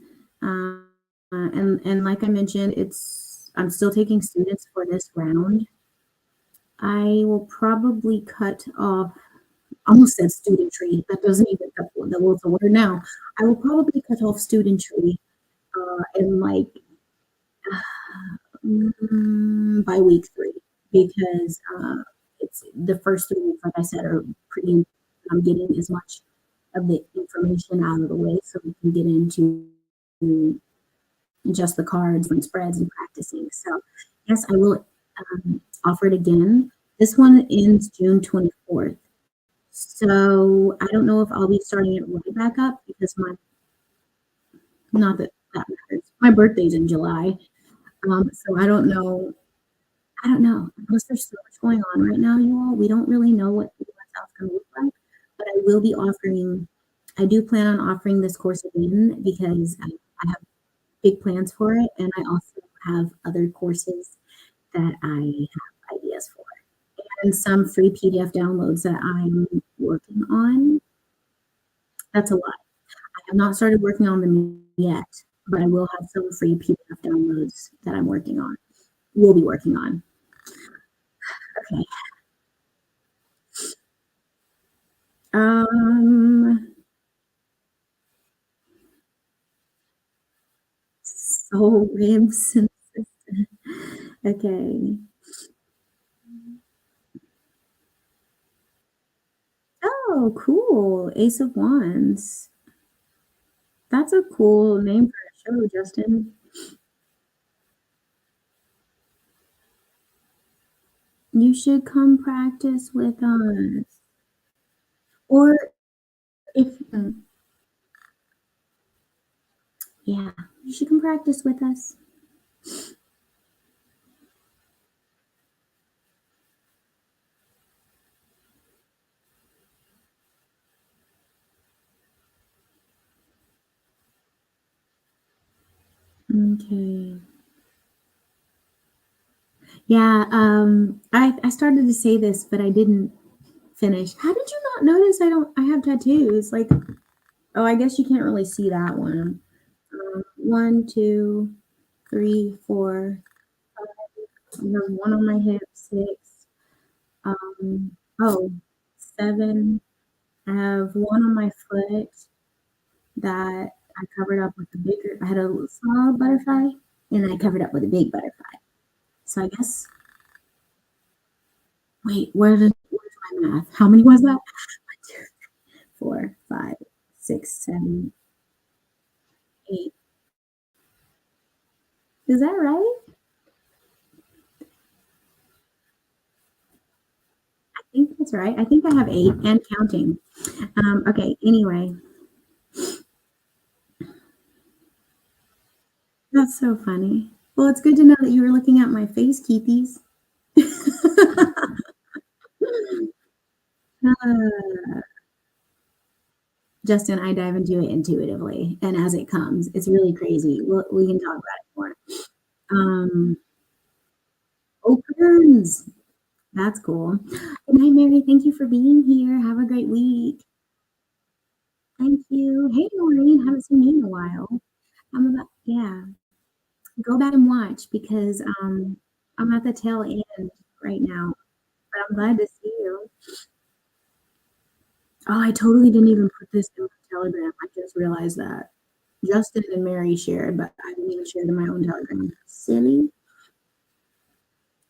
And like I mentioned, it's I'm still taking students for this round. I will probably cut off almost said studentry. That doesn't even the word now. I will probably cut off studentry in like by week 3 because it's the first 3 weeks, like I said, are pretty. I'm getting as much of the information out of the way so we can get into just the cards and spreads and practicing. So, yes, I will offer it again. This one ends June 24th. So, I don't know if I'll be starting it right back up because not that that matters. My birthday's in July. So I don't know. Because there's so much going on right now, you all. We don't really know what the U.S. going to look like. But I will be offering. I do plan on offering this course again because I have big plans for it, and I also have other courses that I have ideas for, and some free PDF downloads that I'm working on. That's a lot. I have not started working on them yet, but I will have some free PDF downloads that I'm working on. We'll be working on. Okay. Um, Soul ribs. Okay. Oh, cool. Ace of Wands. That's a cool name for a show, Justin. You should come practice with us. Or if, yeah, you should come practice with us. Okay. Yeah, I started to say this, but I didn't finish. How did you not notice I have tattoos? Like, oh, I guess you can't really see that one. 1, 2, 3, 4. I have one on my hip, 6. Oh, 7. I have one on my foot that I covered up with a bigger. I had a small butterfly, and I covered up with a big butterfly. So I guess. Wait, where's my math? How many was that? 4, 5, 6, 7, 8. Is that right? I think that's right. I think I have 8 and counting. Okay. Anyway, that's so funny. Well, it's good to know that you were looking at my face, Keithies. Justin, I dive into it intuitively and as it comes. It's really crazy. We can talk about it more. Um, Opens. That's cool. Good night, Mary. Thank you for being here. Have a great week. Thank you. Hey, Maureen. Haven't seen you in a while. Yeah. Go back and watch because I'm at the tail end right now. But I'm glad to see you. Oh, I totally didn't even put this in my Telegram. I just realized that. Justin and Mary shared, but I didn't even share it in my own Telegram. Silly.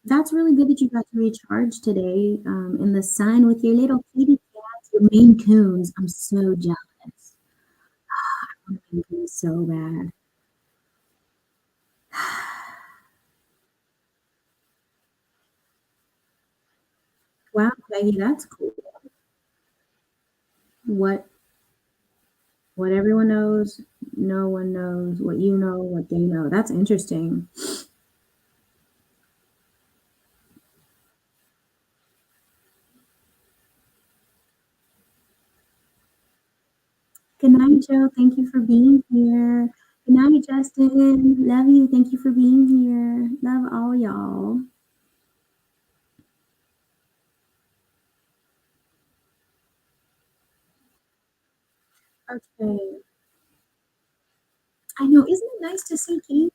That's really good that you got to recharge today in the sun with your little kitty cats, your Maine Coons. I'm so jealous. I want a Maine Coon so bad. Wow, Peggy, that's cool. What what everyone knows, no one knows. What you know, what they know. That's interesting. Good night, Joe. Thank you for being here. Good night, Justin. Love you. Thank you for being here. Love all y'all. Okay. I know, isn't it nice to see King?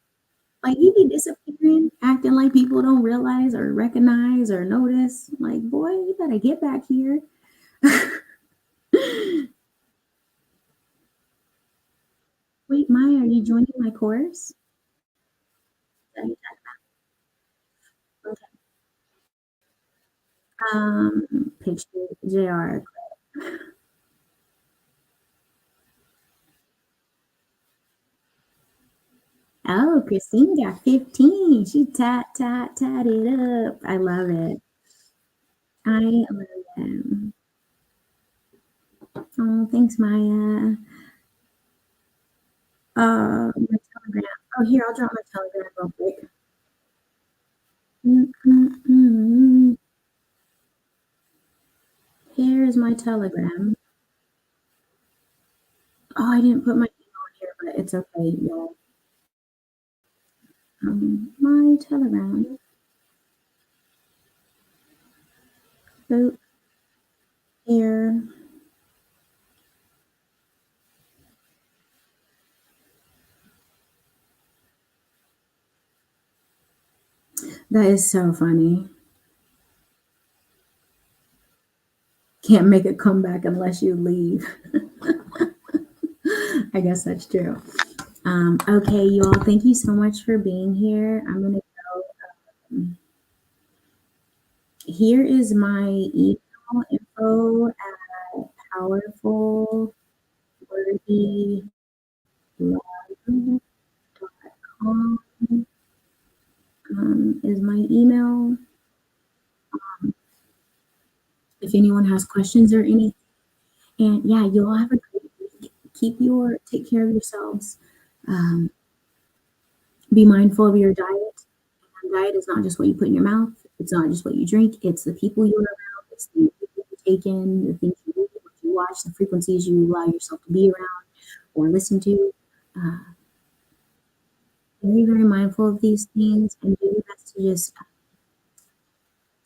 Like, you be disappearing, acting like people don't realize or recognize or notice. Like, boy, you better get back here. Wait, Maya, are you joining my course? Okay. Picture JR. Oh, Christine got 15. She tat it up. I love it. I love it. Oh, thanks, Maya. My Telegram. Oh, here, I'll drop my Telegram real quick. Mm-mm-mm. Here's my Telegram. Oh, I didn't put my email in here, but it's okay, y'all. My Telegram. Boop, here. That is so funny. Can't make a comeback unless you leave. I guess that's true. Okay, you all, thank you so much for being here. I'm gonna go. Here is my email info at powerfulworthylove.com. Is my email. If anyone has questions or anything, and yeah, you all have a great week. Take care of yourselves. Um, be mindful of your diet. And diet is not just what you put in your mouth. It's not just what you drink. It's the people you're around. It's the people you take in, the things you read, what you watch, the frequencies you allow yourself to be around or listen to. Uh, very, very mindful of these things and do your best to just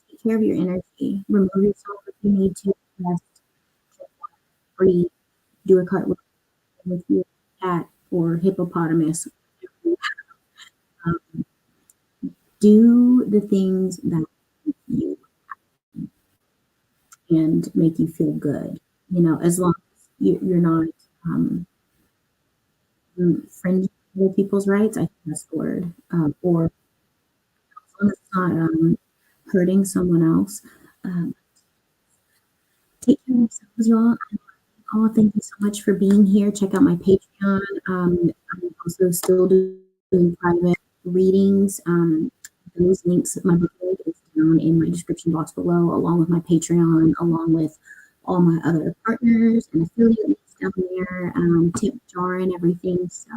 take care of your energy. Remove yourself if you need to. Rest, breathe, do a cartwheel with your cat or hippopotamus. Um, do the things that you and make you feel good. As long as you're not infringing other people's rights, I think that's the word. Or as long as it's not hurting someone else. Um, take care of yourselves, y'all. Oh, thank you so much for being here. Check out my Patreon. I'm also still doing private readings. Those links, my book link is down in my description box below, along with my Patreon, along with all my other partners and affiliate links down there, tip jar and everything. So,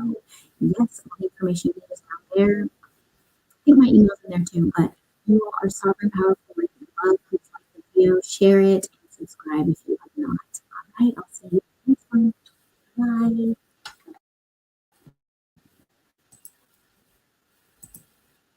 yes, all the information you need is down there. I think my email's in there too, but you all are sovereign, powerful, worthy of love. Please like the video, share it, and subscribe if you